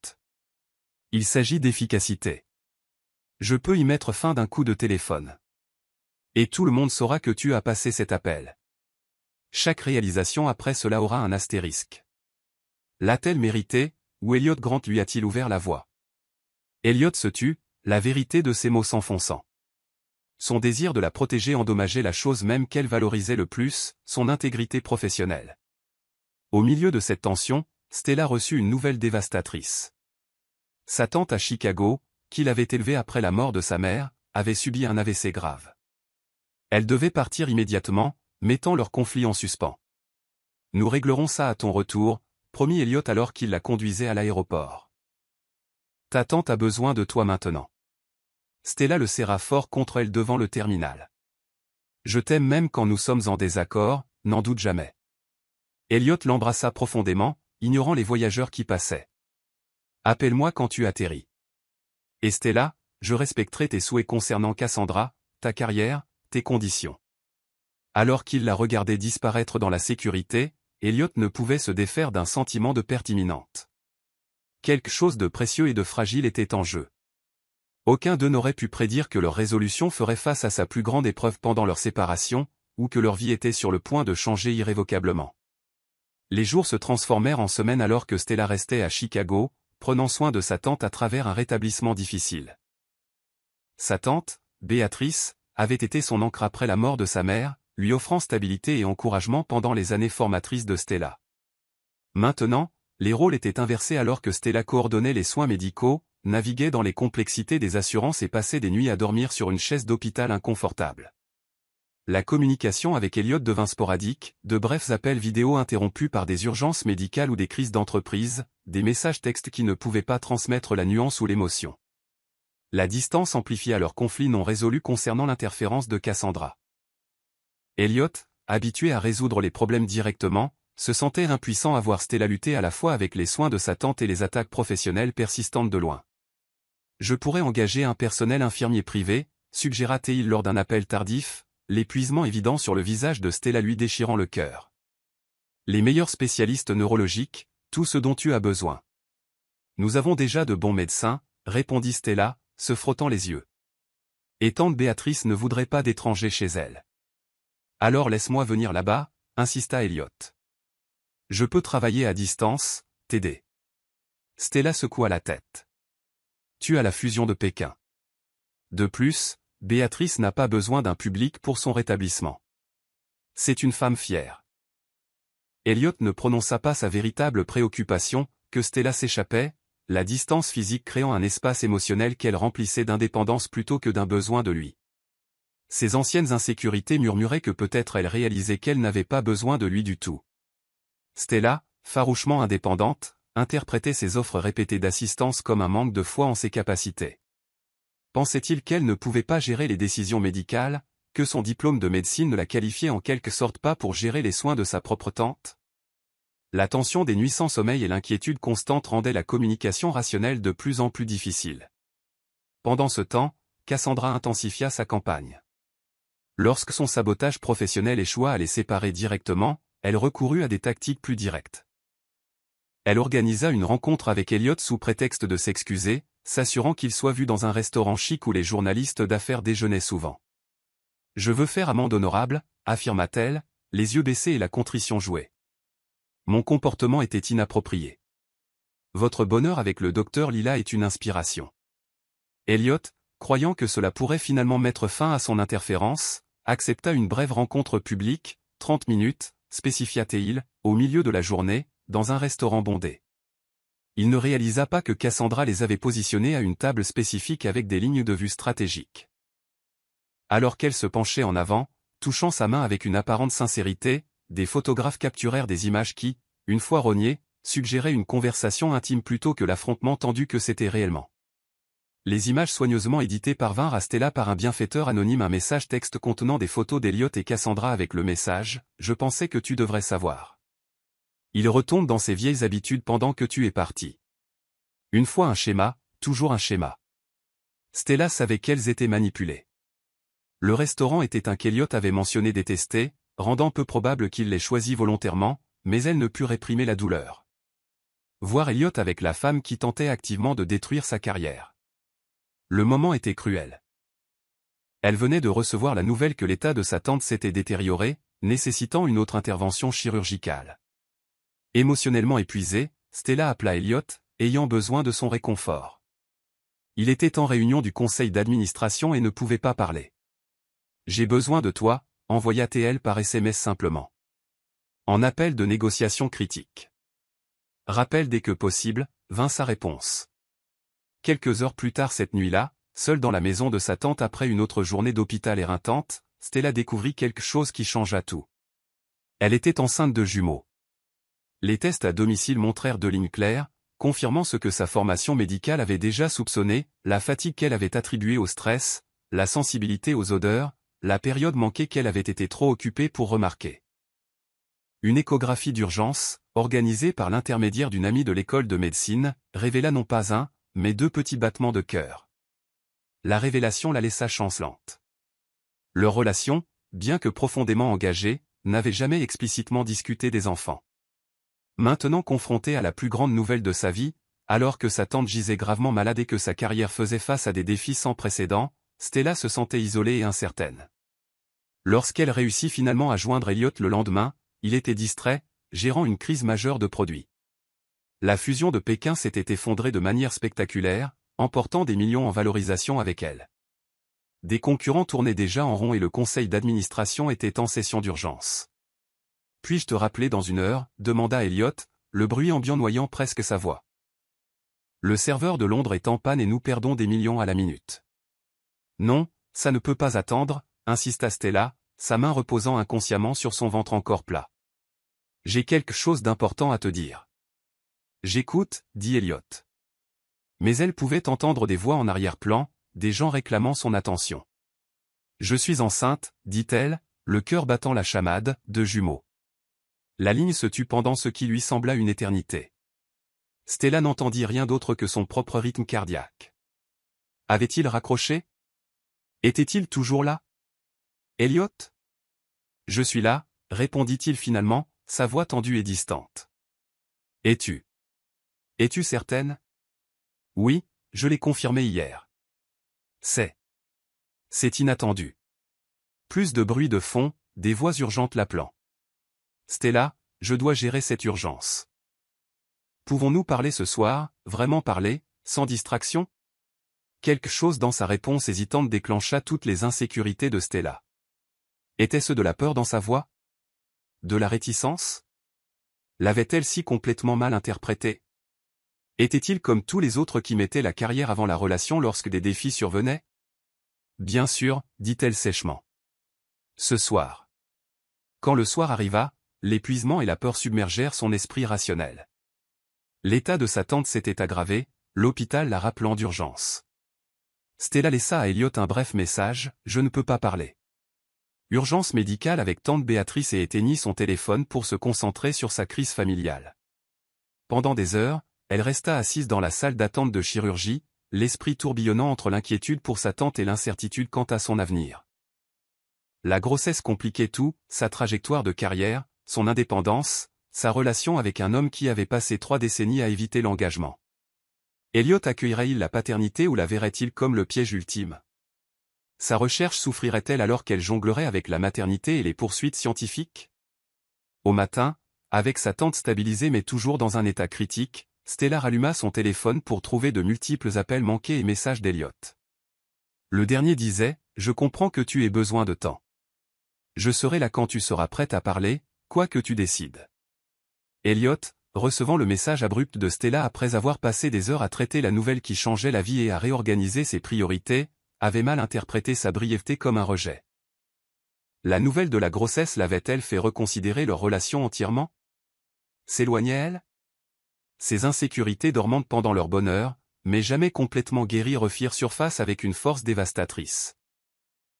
Il s'agit d'efficacité. Je peux y mettre fin d'un coup de téléphone. Et tout le monde saura que tu as passé cet appel. Chaque réalisation après cela aura un astérisque. L'a-t-elle mérité, ou Elliot Grant lui a-t-il ouvert la voie? Elliot se tut, la vérité de ses mots s'enfonçant. Son désir de la protéger endommageait la chose même qu'elle valorisait le plus, son intégrité professionnelle. Au milieu de cette tension, Stella reçut une nouvelle dévastatrice. Sa tante à Chicago, qui l'avait élevée après la mort de sa mère, avait subi un AVC grave. Elle devait partir immédiatement, mettant leur conflit en suspens. Nous réglerons ça à ton retour, promit Elliot alors qu'il la conduisait à l'aéroport. Ta tante a besoin de toi maintenant. Stella le serra fort contre elle devant le terminal. Je t'aime même quand nous sommes en désaccord, n'en doute jamais. Elliot l'embrassa profondément, ignorant les voyageurs qui passaient. Appelle-moi quand tu atterris. Et Stella, je respecterai tes souhaits concernant Cassandra, ta carrière, tes conditions. Alors qu'il la regardait disparaître dans la sécurité, Elliot ne pouvait se défaire d'un sentiment de perte imminente. Quelque chose de précieux et de fragile était en jeu. Aucun d'eux n'aurait pu prédire que leur résolution ferait face à sa plus grande épreuve pendant leur séparation, ou que leur vie était sur le point de changer irrévocablement. Les jours se transformèrent en semaines alors que Stella restait à Chicago, prenant soin de sa tante à travers un rétablissement difficile. Sa tante, Béatrice, avait été son ancre après la mort de sa mère, lui offrant stabilité et encouragement pendant les années formatrices de Stella. Maintenant, les rôles étaient inversés alors que Stella coordonnait les soins médicaux, naviguait dans les complexités des assurances et passait des nuits à dormir sur une chaise d'hôpital inconfortable. La communication avec Elliot devint sporadique, de brefs appels vidéo interrompus par des urgences médicales ou des crises d'entreprise, des messages textes qui ne pouvaient pas transmettre la nuance ou l'émotion. La distance amplifia leur conflit non résolu concernant l'interférence de Cassandra. Elliot, habitué à résoudre les problèmes directement, se sentait impuissant à voir Stella lutter à la fois avec les soins de sa tante et les attaques professionnelles persistantes de loin. Je pourrais engager un personnel infirmier privé, suggéra-t-il lors d'un appel tardif, l'épuisement évident sur le visage de Stella lui déchirant le cœur. Les meilleurs spécialistes neurologiques, tout ce dont tu as besoin. Nous avons déjà de bons médecins, répondit Stella, se frottant les yeux. Et tante Béatrice ne voudrait pas d'étrangers chez elle. Alors laisse-moi venir là-bas, insista Elliot. Je peux travailler à distance, t'aider. Stella secoua la tête. Tu as la fusion de Pékin. De plus, Béatrice n'a pas besoin d'un public pour son rétablissement. C'est une femme fière. Elliot ne prononça pas sa véritable préoccupation, que Stella s'échappait, la distance physique créant un espace émotionnel qu'elle remplissait d'indépendance plutôt que d'un besoin de lui. Ses anciennes insécurités murmuraient que peut-être elle réalisait qu'elle n'avait pas besoin de lui du tout. Stella, farouchement indépendante, interprétait ses offres répétées d'assistance comme un manque de foi en ses capacités. Pensait-il qu'elle ne pouvait pas gérer les décisions médicales, que son diplôme de médecine ne la qualifiait en quelque sorte pas pour gérer les soins de sa propre tante? La tension des nuits sans sommeil et l'inquiétude constante rendaient la communication rationnelle de plus en plus difficile. Pendant ce temps, Cassandra intensifia sa campagne. Lorsque son sabotage professionnel échoua à les séparer directement, elle recourut à des tactiques plus directes. Elle organisa une rencontre avec Elliot sous prétexte de s'excuser, s'assurant qu'il soit vu dans un restaurant chic où les journalistes d'affaires déjeunaient souvent. « Je veux faire amende honorable », affirma-t-elle, les yeux baissés et la contrition jouée. Mon comportement était inapproprié. Votre bonheur avec le docteur Lila est une inspiration. Elliot, croyant que cela pourrait finalement mettre fin à son interférence, accepta une brève rencontre publique, 30 minutes, spécifia-t-il, au milieu de la journée, dans un restaurant bondé. Il ne réalisa pas que Cassandra les avait positionnés à une table spécifique avec des lignes de vue stratégiques. Alors qu'elle se penchait en avant, touchant sa main avec une apparente sincérité, des photographes capturèrent des images qui, une fois rognées, suggéraient une conversation intime plutôt que l'affrontement tendu que c'était réellement. Les images soigneusement éditées parvinrent à Stella par un bienfaiteur anonyme, un message texte contenant des photos d'Elliot et Cassandra avec le message « Je pensais que tu devrais savoir. Il retombe dans ses vieilles habitudes pendant que tu es parti. Une fois un schéma, toujours un schéma. » Stella savait qu'elles étaient manipulées. Le restaurant était un qu'Elliot avait mentionné détester, rendant peu probable qu'il l'ait choisi volontairement, mais elle ne put réprimer la douleur. Voir Elliot avec la femme qui tentait activement de détruire sa carrière. Le moment était cruel. Elle venait de recevoir la nouvelle que l'état de sa tante s'était détérioré, nécessitant une autre intervention chirurgicale. Émotionnellement épuisée, Stella appela Elliot, ayant besoin de son réconfort. Il était en réunion du conseil d'administration et ne pouvait pas parler. « J'ai besoin de toi », envoya-t-elle par SMS simplement. En appel de négociation critique. Rappel dès que possible, vint sa réponse. Quelques heures plus tard cette nuit-là, seule dans la maison de sa tante après une autre journée d'hôpital éreintante, Stella découvrit quelque chose qui changea tout. Elle était enceinte de jumeaux. Les tests à domicile montrèrent deux lignes claires, confirmant ce que sa formation médicale avait déjà soupçonné, la fatigue qu'elle avait attribuée au stress, la sensibilité aux odeurs, la période manquée qu'elle avait été trop occupée pour remarquer. Une échographie d'urgence, organisée par l'intermédiaire d'une amie de l'école de médecine, révéla non pas un, mais deux petits battements de cœur. La révélation la laissa chancelante. Leur relation, bien que profondément engagée, n'avait jamais explicitement discuté des enfants. Maintenant confrontée à la plus grande nouvelle de sa vie, alors que sa tante gisait gravement malade et que sa carrière faisait face à des défis sans précédent, Stella se sentait isolée et incertaine. Lorsqu'elle réussit finalement à joindre Elliot le lendemain, il était distrait, gérant une crise majeure de produits. La fusion de Pékin s'était effondrée de manière spectaculaire, emportant des millions en valorisation avec elle. Des concurrents tournaient déjà en rond et le conseil d'administration était en session d'urgence. « Puis-je te rappeler dans une heure ?» demanda Elliot, le bruit ambiant noyant presque sa voix. « Le serveur de Londres est en panne et nous perdons des millions à la minute. »« Non, ça ne peut pas attendre », insista Stella, sa main reposant inconsciemment sur son ventre encore plat. « J'ai quelque chose d'important à te dire. »« J'écoute, » dit Elliot. Mais elle pouvait entendre des voix en arrière-plan, des gens réclamant son attention. « Je suis enceinte, » dit-elle, le cœur battant la chamade, de jumeaux. La ligne se tut pendant ce qui lui sembla une éternité. Stella n'entendit rien d'autre que son propre rythme cardiaque. Avait-il raccroché? Était-il toujours là? Elliot? Je suis là, répondit-il finalement, sa voix tendue et distante. Es-tu? Es-tu certaine? Oui, je l'ai confirmé hier. C'est inattendu. Plus de bruit de fond, des voix urgentes l'appelant. Stella, je dois gérer cette urgence. Pouvons-nous parler ce soir, vraiment parler, sans distraction? Quelque chose dans sa réponse hésitante déclencha toutes les insécurités de Stella. Était-ce de la peur dans sa voix? De la réticence? L'avait-elle si complètement mal interprété? Était-il comme tous les autres qui mettaient la carrière avant la relation lorsque des défis survenaient? Bien sûr, dit-elle sèchement. Ce soir. Quand le soir arriva, l'épuisement et la peur submergèrent son esprit rationnel. L'état de sa tante s'était aggravé, l'hôpital la rappelant d'urgence. Stella laissa à Elliot un bref message, « Je ne peux pas parler ». Urgence médicale avec tante Béatrice et éteignit son téléphone pour se concentrer sur sa crise familiale. Pendant des heures, elle resta assise dans la salle d'attente de chirurgie, l'esprit tourbillonnant entre l'inquiétude pour sa tante et l'incertitude quant à son avenir. La grossesse compliquait tout, sa trajectoire de carrière, son indépendance, sa relation avec un homme qui avait passé 3 décennies à éviter l'engagement. Elliot accueillerait-il la paternité ou la verrait-il comme le piège ultime? Sa recherche souffrirait-elle alors qu'elle jonglerait avec la maternité et les poursuites scientifiques? Au matin, avec sa tante stabilisée mais toujours dans un état critique, Stella ralluma son téléphone pour trouver de multiples appels manqués et messages d'Elliot. Le dernier disait, « Je comprends que tu aies besoin de temps. Je serai là quand tu seras prête à parler, quoi que tu décides. » Elliot, recevant le message abrupt de Stella après avoir passé des heures à traiter la nouvelle qui changeait la vie et à réorganiser ses priorités, avait mal interprété sa brièveté comme un rejet. La nouvelle de la grossesse l'avait-elle fait reconsidérer leur relation entièrement? S'éloignait-elle? Ses insécurités dormantes pendant leur bonheur, mais jamais complètement guéries refirent surface avec une force dévastatrice.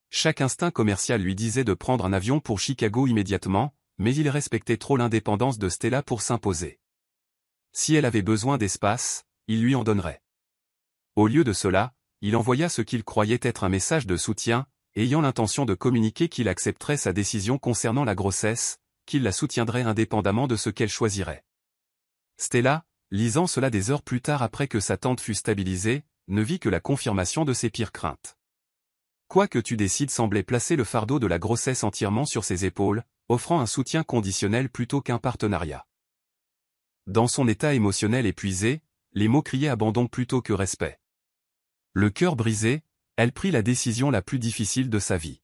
Chaque instinct commercial lui disait de prendre un avion pour Chicago immédiatement, mais il respectait trop l'indépendance de Stella pour s'imposer. Si elle avait besoin d'espace, il lui en donnerait. Au lieu de cela, il envoya ce qu'il croyait être un message de soutien, ayant l'intention de communiquer qu'il accepterait sa décision concernant la grossesse, qu'il la soutiendrait indépendamment de ce qu'elle choisirait. Stella, lisant cela des heures plus tard après que sa tante fut stabilisée, ne vit que la confirmation de ses pires craintes. Quoi que tu décides semblait placer le fardeau de la grossesse entièrement sur ses épaules, offrant un soutien conditionnel plutôt qu'un partenariat. Dans son état émotionnel épuisé, les mots criaient abandon plutôt que respect. Le cœur brisé, elle prit la décision la plus difficile de sa vie.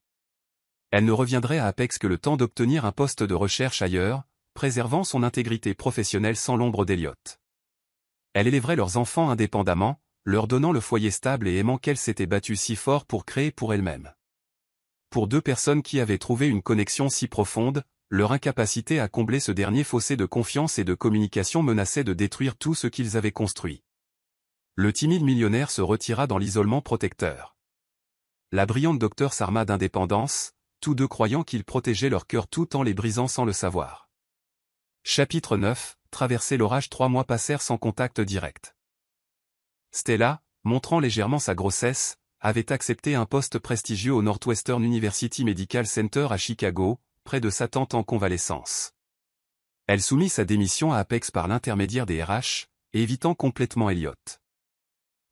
Elle ne reviendrait à Apex que le temps d'obtenir un poste de recherche ailleurs, préservant son intégrité professionnelle sans l'ombre d'Elliot. Elle élèverait leurs enfants indépendamment, leur donnant le foyer stable et aimant qu'elle s'était battue si fort pour créer pour elle-même. Pour 2 personnes qui avaient trouvé une connexion si profonde, leur incapacité à combler ce dernier fossé de confiance et de communication menaçait de détruire tout ce qu'ils avaient construit. Le timide millionnaire se retira dans l'isolement protecteur. La brillante docteure s'arma d'indépendance, tous deux croyant qu'ils protégeaient leur cœur tout en les brisant sans le savoir. Chapitre 9, traverser l'orage. 3 mois passèrent sans contact direct. Stella, montrant légèrement sa grossesse, avait accepté un poste prestigieux au Northwestern University Medical Center à Chicago, près de sa tante en convalescence. Elle soumit sa démission à Apex par l'intermédiaire des RH, évitant complètement Elliot.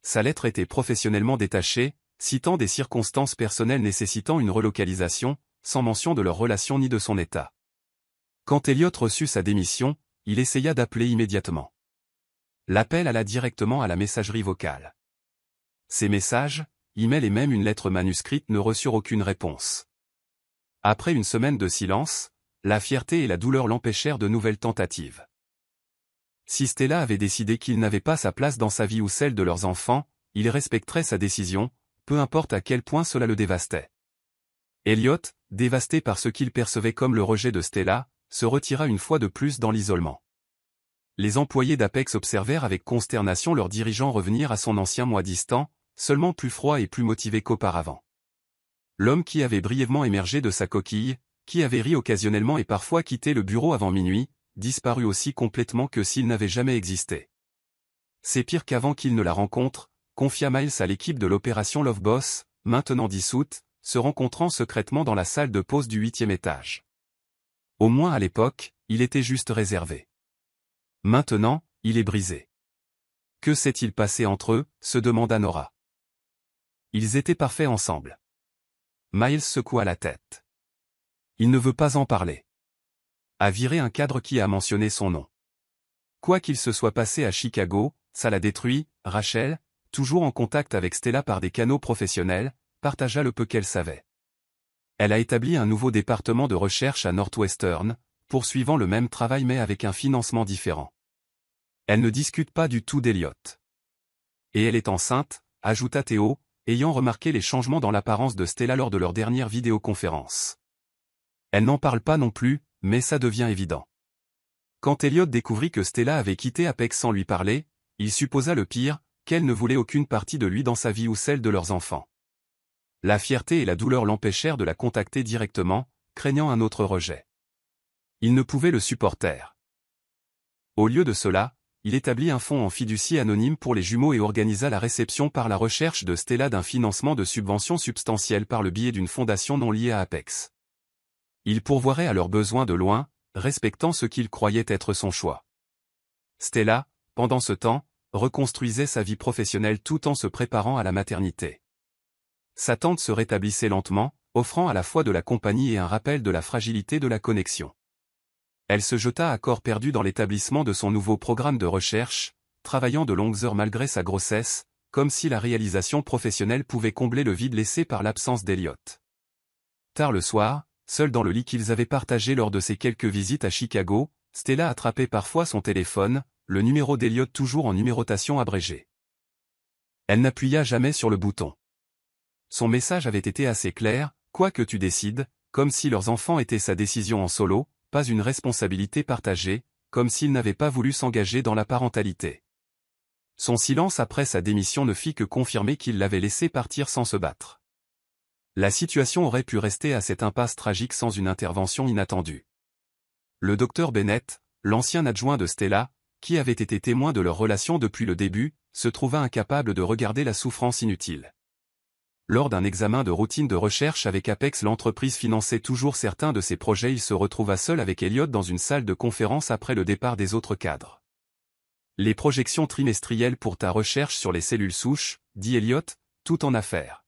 Sa lettre était professionnellement détachée, citant des circonstances personnelles nécessitant une relocalisation, sans mention de leur relation ni de son état. Quand Elliot reçut sa démission, il essaya d'appeler immédiatement. L'appel alla directement à la messagerie vocale. Ces messages, emails et même une lettre manuscrite ne reçurent aucune réponse. Après une semaine de silence, la fierté et la douleur l'empêchèrent de nouvelles tentatives. Si Stella avait décidé qu'il n'avait pas sa place dans sa vie ou celle de leurs enfants, il respecterait sa décision, peu importe à quel point cela le dévastait. Elliot, dévasté par ce qu'il percevait comme le rejet de Stella, se retira une fois de plus dans l'isolement. Les employés d'Apex observèrent avec consternation leur dirigeant revenir à son ancien moi distant, seulement plus froid et plus motivé qu'auparavant. L'homme qui avait brièvement émergé de sa coquille, qui avait ri occasionnellement et parfois quitté le bureau avant minuit, disparut aussi complètement que s'il n'avait jamais existé. C'est pire qu'avant qu'il ne la rencontre, confia Miles à l'équipe de l'opération Love Boss, maintenant dissoute, se rencontrant secrètement dans la salle de pause du 8e étage. Au moins à l'époque, il était juste réservé. Maintenant, il est brisé. Que s'est-il passé entre eux, se demanda Nora. Ils étaient parfaits ensemble. Miles secoua la tête. Il ne veut pas en parler. A viré un cadre qui a mentionné son nom. Quoi qu'il se soit passé à Chicago, ça l'a détruit. Rachel, toujours en contact avec Stella par des canaux professionnels, partagea le peu qu'elle savait. Elle a établi un nouveau département de recherche à Northwestern, poursuivant le même travail mais avec un financement différent. Elle ne discute pas du tout d'Elliott. Et elle est enceinte, ajouta Theo, ayant remarqué les changements dans l'apparence de Stella lors de leur dernière vidéoconférence. Elle n'en parle pas non plus, mais ça devient évident. Quand Elliott découvrit que Stella avait quitté Apex sans lui parler, il supposa le pire, qu'elle ne voulait aucune partie de lui dans sa vie ou celle de leurs enfants. La fierté et la douleur l'empêchèrent de la contacter directement, craignant un autre rejet. Il ne pouvait le supporter. Au lieu de cela, il établit un fonds en fiducie anonyme pour les jumeaux et organisa la réception par la recherche de Stella d'un financement de subventions substantielles par le biais d'une fondation non liée à Apex. Il pourvoirait à leurs besoins de loin, respectant ce qu'il croyait être son choix. Stella, pendant ce temps, reconstruisait sa vie professionnelle tout en se préparant à la maternité. Sa tante se rétablissait lentement, offrant à la fois de la compagnie et un rappel de la fragilité de la connexion. Elle se jeta à corps perdu dans l'établissement de son nouveau programme de recherche, travaillant de longues heures malgré sa grossesse, comme si la réalisation professionnelle pouvait combler le vide laissé par l'absence d'Elliott. Tard le soir, seul dans le lit qu'ils avaient partagé lors de ses quelques visites à Chicago, Stella attrapait parfois son téléphone, le numéro d'Elliott toujours en numérotation abrégée. Elle n'appuya jamais sur le bouton. Son message avait été assez clair, quoi que tu décides, comme si leurs enfants étaient sa décision en solo, pas une responsabilité partagée, comme s'il n'avait pas voulu s'engager dans la parentalité. Son silence après sa démission ne fit que confirmer qu'il l'avait laissé partir sans se battre. La situation aurait pu rester à cette impasse tragique sans une intervention inattendue. Le docteur Bennett, l'ancien adjoint de Stella, qui avait été témoin de leur relation depuis le début, se trouva incapable de regarder la souffrance inutile. Lors d'un examen de routine de recherche avec Apex, l'entreprise finançait toujours certains de ses projets. Il se retrouva seul avec Elliott dans une salle de conférence après le départ des autres cadres. Les projections trimestrielles pour ta recherche sur les cellules souches, dit Elliott, tout en affaires.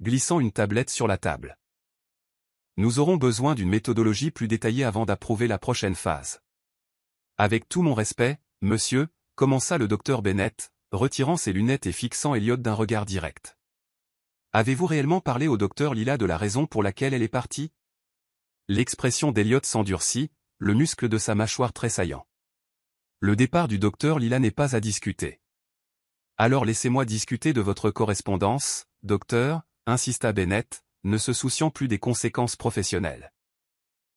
Glissant une tablette sur la table. Nous aurons besoin d'une méthodologie plus détaillée avant d'approuver la prochaine phase. Avec tout mon respect, monsieur, commença le docteur Bennett, retirant ses lunettes et fixant Elliott d'un regard direct. Avez-vous réellement parlé au docteur Lila de la raison pour laquelle elle est partie? L'expression d'Elliott s'endurcit, le muscle de sa mâchoire tressaillant. Le départ du docteur Lila n'est pas à discuter. Alors laissez-moi discuter de votre correspondance, docteur, insista Bennett, ne se souciant plus des conséquences professionnelles.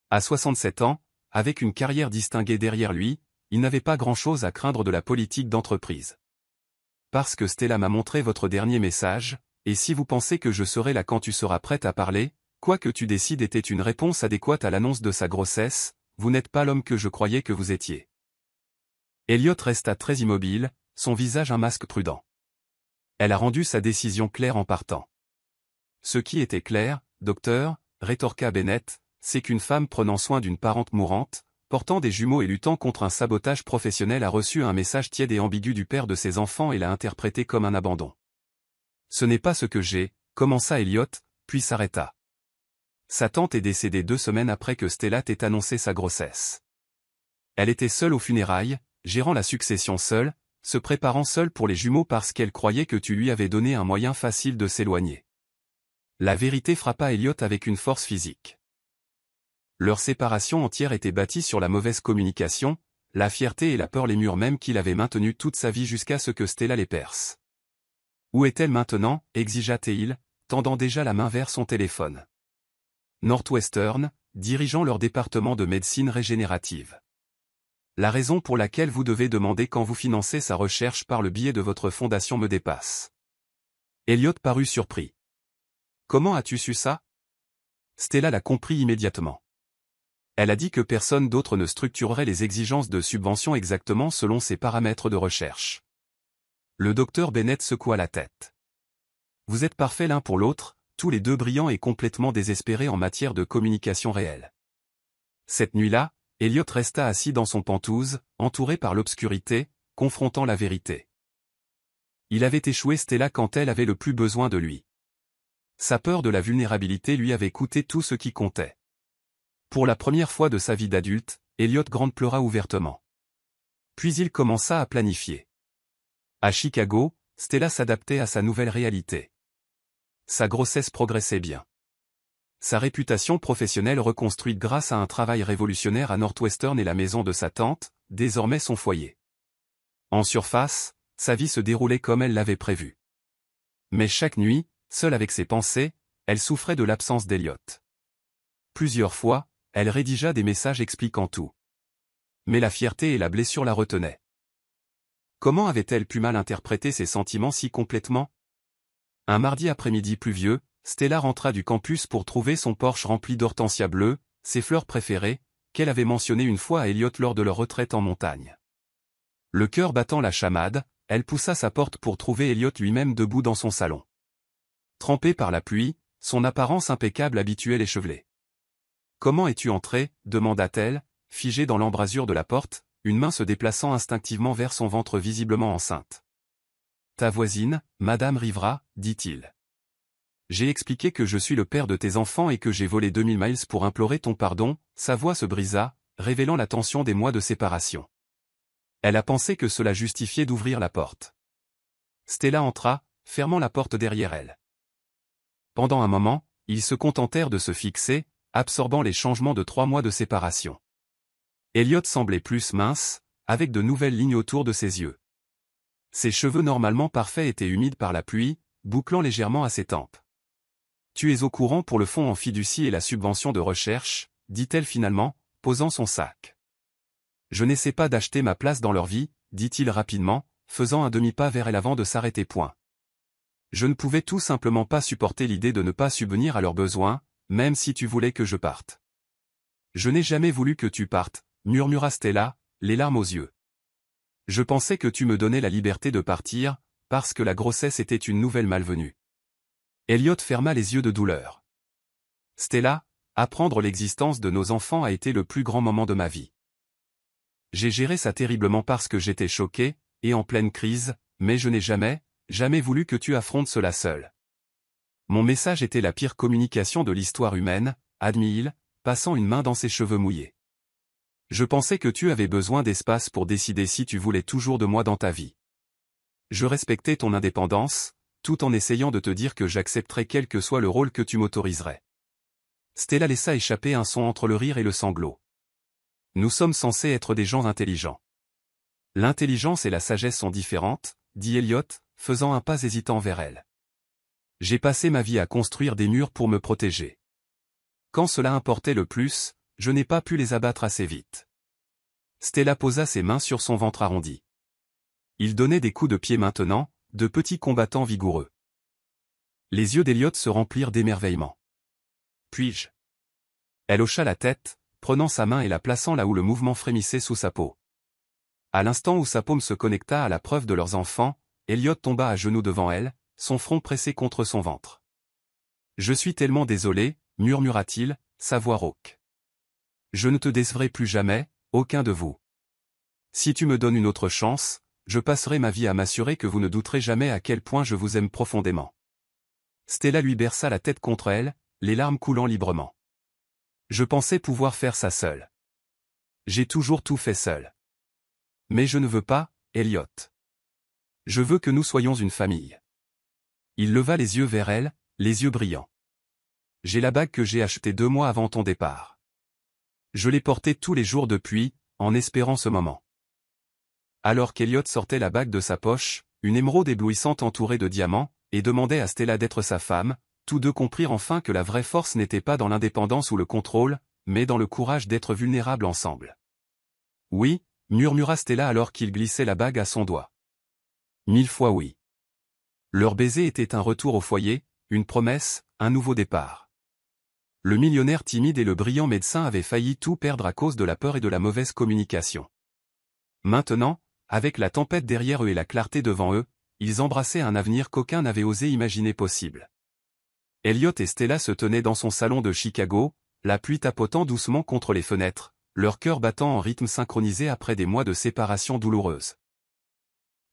À 67 ans, avec une carrière distinguée derrière lui, il n'avait pas grand-chose à craindre de la politique d'entreprise. Parce que Stella m'a montré votre dernier message, et si vous pensez que je serai là quand tu seras prête à parler, quoi que tu décides était une réponse adéquate à l'annonce de sa grossesse, vous n'êtes pas l'homme que je croyais que vous étiez. Elliott resta très immobile, son visage un masque prudent. Elle a rendu sa décision claire en partant. Ce qui était clair, docteur, rétorqua Bennett, c'est qu'une femme prenant soin d'une parente mourante, portant des jumeaux et luttant contre un sabotage professionnel a reçu un message tiède et ambigu du père de ses enfants et l'a interprété comme un abandon. Ce n'est pas ce que j'ai, commença Elliott, puis s'arrêta. Sa tante est décédée 2 semaines après que Stella ait annoncé sa grossesse. Elle était seule aux funérailles, gérant la succession seule, se préparant seule pour les jumeaux parce qu'elle croyait que tu lui avais donné un moyen facile de s'éloigner. La vérité frappa Elliott avec une force physique. Leur séparation entière était bâtie sur la mauvaise communication, la fierté et la peur, les murs mêmes qu'il avait maintenus toute sa vie jusqu'à ce que Stella les perce. Où est-elle maintenant, exigea-t-il, tendant déjà la main vers son téléphone. Northwestern, dirigeant leur département de médecine régénérative. La raison pour laquelle vous devez demander quand vous financez sa recherche par le biais de votre fondation me dépasse. Elliott parut surpris. Comment as-tu su ça? Stella l'a compris immédiatement. Elle a dit que personne d'autre ne structurerait les exigences de subvention exactement selon ses paramètres de recherche. Le docteur Bennett secoua la tête. Vous êtes parfaits l'un pour l'autre, tous les deux brillants et complètement désespérés en matière de communication réelle. Cette nuit-là, Elliot resta assis dans son pentouse, entouré par l'obscurité, confrontant la vérité. Il avait échoué Stella quand elle avait le plus besoin de lui. Sa peur de la vulnérabilité lui avait coûté tout ce qui comptait. Pour la première fois de sa vie d'adulte, Elliot Grant pleura ouvertement. Puis il commença à planifier. À Chicago, Stella s'adaptait à sa nouvelle réalité. Sa grossesse progressait bien. Sa réputation professionnelle reconstruite grâce à un travail révolutionnaire à Northwestern et la maison de sa tante, désormais son foyer. En surface, sa vie se déroulait comme elle l'avait prévu. Mais chaque nuit, seule avec ses pensées, elle souffrait de l'absence d'Elliot. Plusieurs fois, elle rédigea des messages expliquant tout. Mais la fierté et la blessure la retenaient. Comment avait-elle pu mal interpréter ses sentiments si complètement? Un mardi après-midi pluvieux, Stella rentra du campus pour trouver son Porsche rempli d'hortensias bleues, ses fleurs préférées, qu'elle avait mentionnées une fois à Elliot lors de leur retraite en montagne. Le cœur battant la chamade, elle poussa sa porte pour trouver Elliot lui-même debout dans son salon. Trempé par la pluie, son apparence impeccable habituait l'échevelé. « Comment es-tu entré » demanda-t-elle, figée dans l'embrasure de la porte, une main se déplaçant instinctivement vers son ventre visiblement enceinte. « Ta voisine, Madame Rivera, dit-il. J'ai expliqué que je suis le père de tes enfants et que j'ai volé 2000 miles pour implorer ton pardon. » Sa voix se brisa, révélant la tension des mois de séparation. Elle a pensé que cela justifiait d'ouvrir la porte. Stella entra, fermant la porte derrière elle. Pendant un moment, ils se contentèrent de se fixer, absorbant les changements de 3 mois de séparation. Elliot semblait plus mince, avec de nouvelles lignes autour de ses yeux. Ses cheveux normalement parfaits étaient humides par la pluie, bouclant légèrement à ses tempes. « Tu es au courant pour le fonds en fiducie et la subvention de recherche » dit-elle finalement, posant son sac. « Je n'essaie pas d'acheter ma place dans leur vie » dit-il rapidement, faisant un demi-pas vers elle avant de s'arrêter point. Je ne pouvais tout simplement pas supporter l'idée de ne pas subvenir à leurs besoins, même si tu voulais que je parte. Je n'ai jamais voulu que tu partes, murmura Stella, les larmes aux yeux. Je pensais que tu me donnais la liberté de partir, parce que la grossesse était une nouvelle malvenue. Elliot ferma les yeux de douleur. Stella, apprendre l'existence de nos enfants a été le plus grand moment de ma vie. J'ai géré ça terriblement parce que j'étais choqué, et en pleine crise, mais je n'ai jamais voulu que tu affrontes cela seul. Mon message était la pire communication de l'histoire humaine, admit-il, passant une main dans ses cheveux mouillés. Je pensais que tu avais besoin d'espace pour décider si tu voulais toujours de moi dans ta vie. Je respectais ton indépendance, tout en essayant de te dire que j'accepterais quel que soit le rôle que tu m'autoriserais. Stella laissa échapper un son entre le rire et le sanglot. Nous sommes censés être des gens intelligents. L'intelligence et la sagesse sont différentes, dit Elliot, faisant un pas hésitant vers elle. J'ai passé ma vie à construire des murs pour me protéger. Quand cela importait le plus, je n'ai pas pu les abattre assez vite. Stella posa ses mains sur son ventre arrondi. Il donnait des coups de pied maintenant, de petits combattants vigoureux. Les yeux d'Elliot se remplirent d'émerveillement. Puis-je? Elle hocha la tête, prenant sa main et la plaçant là où le mouvement frémissait sous sa peau. À l'instant où sa paume se connecta à la preuve de leurs enfants, Elliot tomba à genoux devant elle, son front pressé contre son ventre. « Je suis tellement désolé, » murmura-t-il, sa voix rauque. « Je ne te décevrai plus jamais, aucun de vous. Si tu me donnes une autre chance, je passerai ma vie à m'assurer que vous ne douterez jamais à quel point je vous aime profondément. » Stella lui berça la tête contre elle, les larmes coulant librement. « Je pensais pouvoir faire ça seule. J'ai toujours tout fait seul. Mais je ne veux pas, Elliot. Je veux que nous soyons une famille. » Il leva les yeux vers elle, les yeux brillants. « J'ai la bague que j'ai achetée 2 mois avant ton départ. Je l'ai portée tous les jours depuis, en espérant ce moment. » Alors qu'Elliot sortait la bague de sa poche, une émeraude éblouissante entourée de diamants, et demandait à Stella d'être sa femme, tous deux comprirent enfin que la vraie force n'était pas dans l'indépendance ou le contrôle, mais dans le courage d'être vulnérables ensemble. « Oui » murmura Stella alors qu'il glissait la bague à son doigt. « 1000 fois oui. » Leur baiser était un retour au foyer, une promesse, un nouveau départ. Le millionnaire timide et le brillant médecin avaient failli tout perdre à cause de la peur et de la mauvaise communication. Maintenant, avec la tempête derrière eux et la clarté devant eux, ils embrassaient un avenir qu'aucun n'avait osé imaginer possible. Elliot et Stella se tenaient dans son salon de Chicago, la pluie tapotant doucement contre les fenêtres, leur cœur battant en rythme synchronisé après des mois de séparation douloureuse.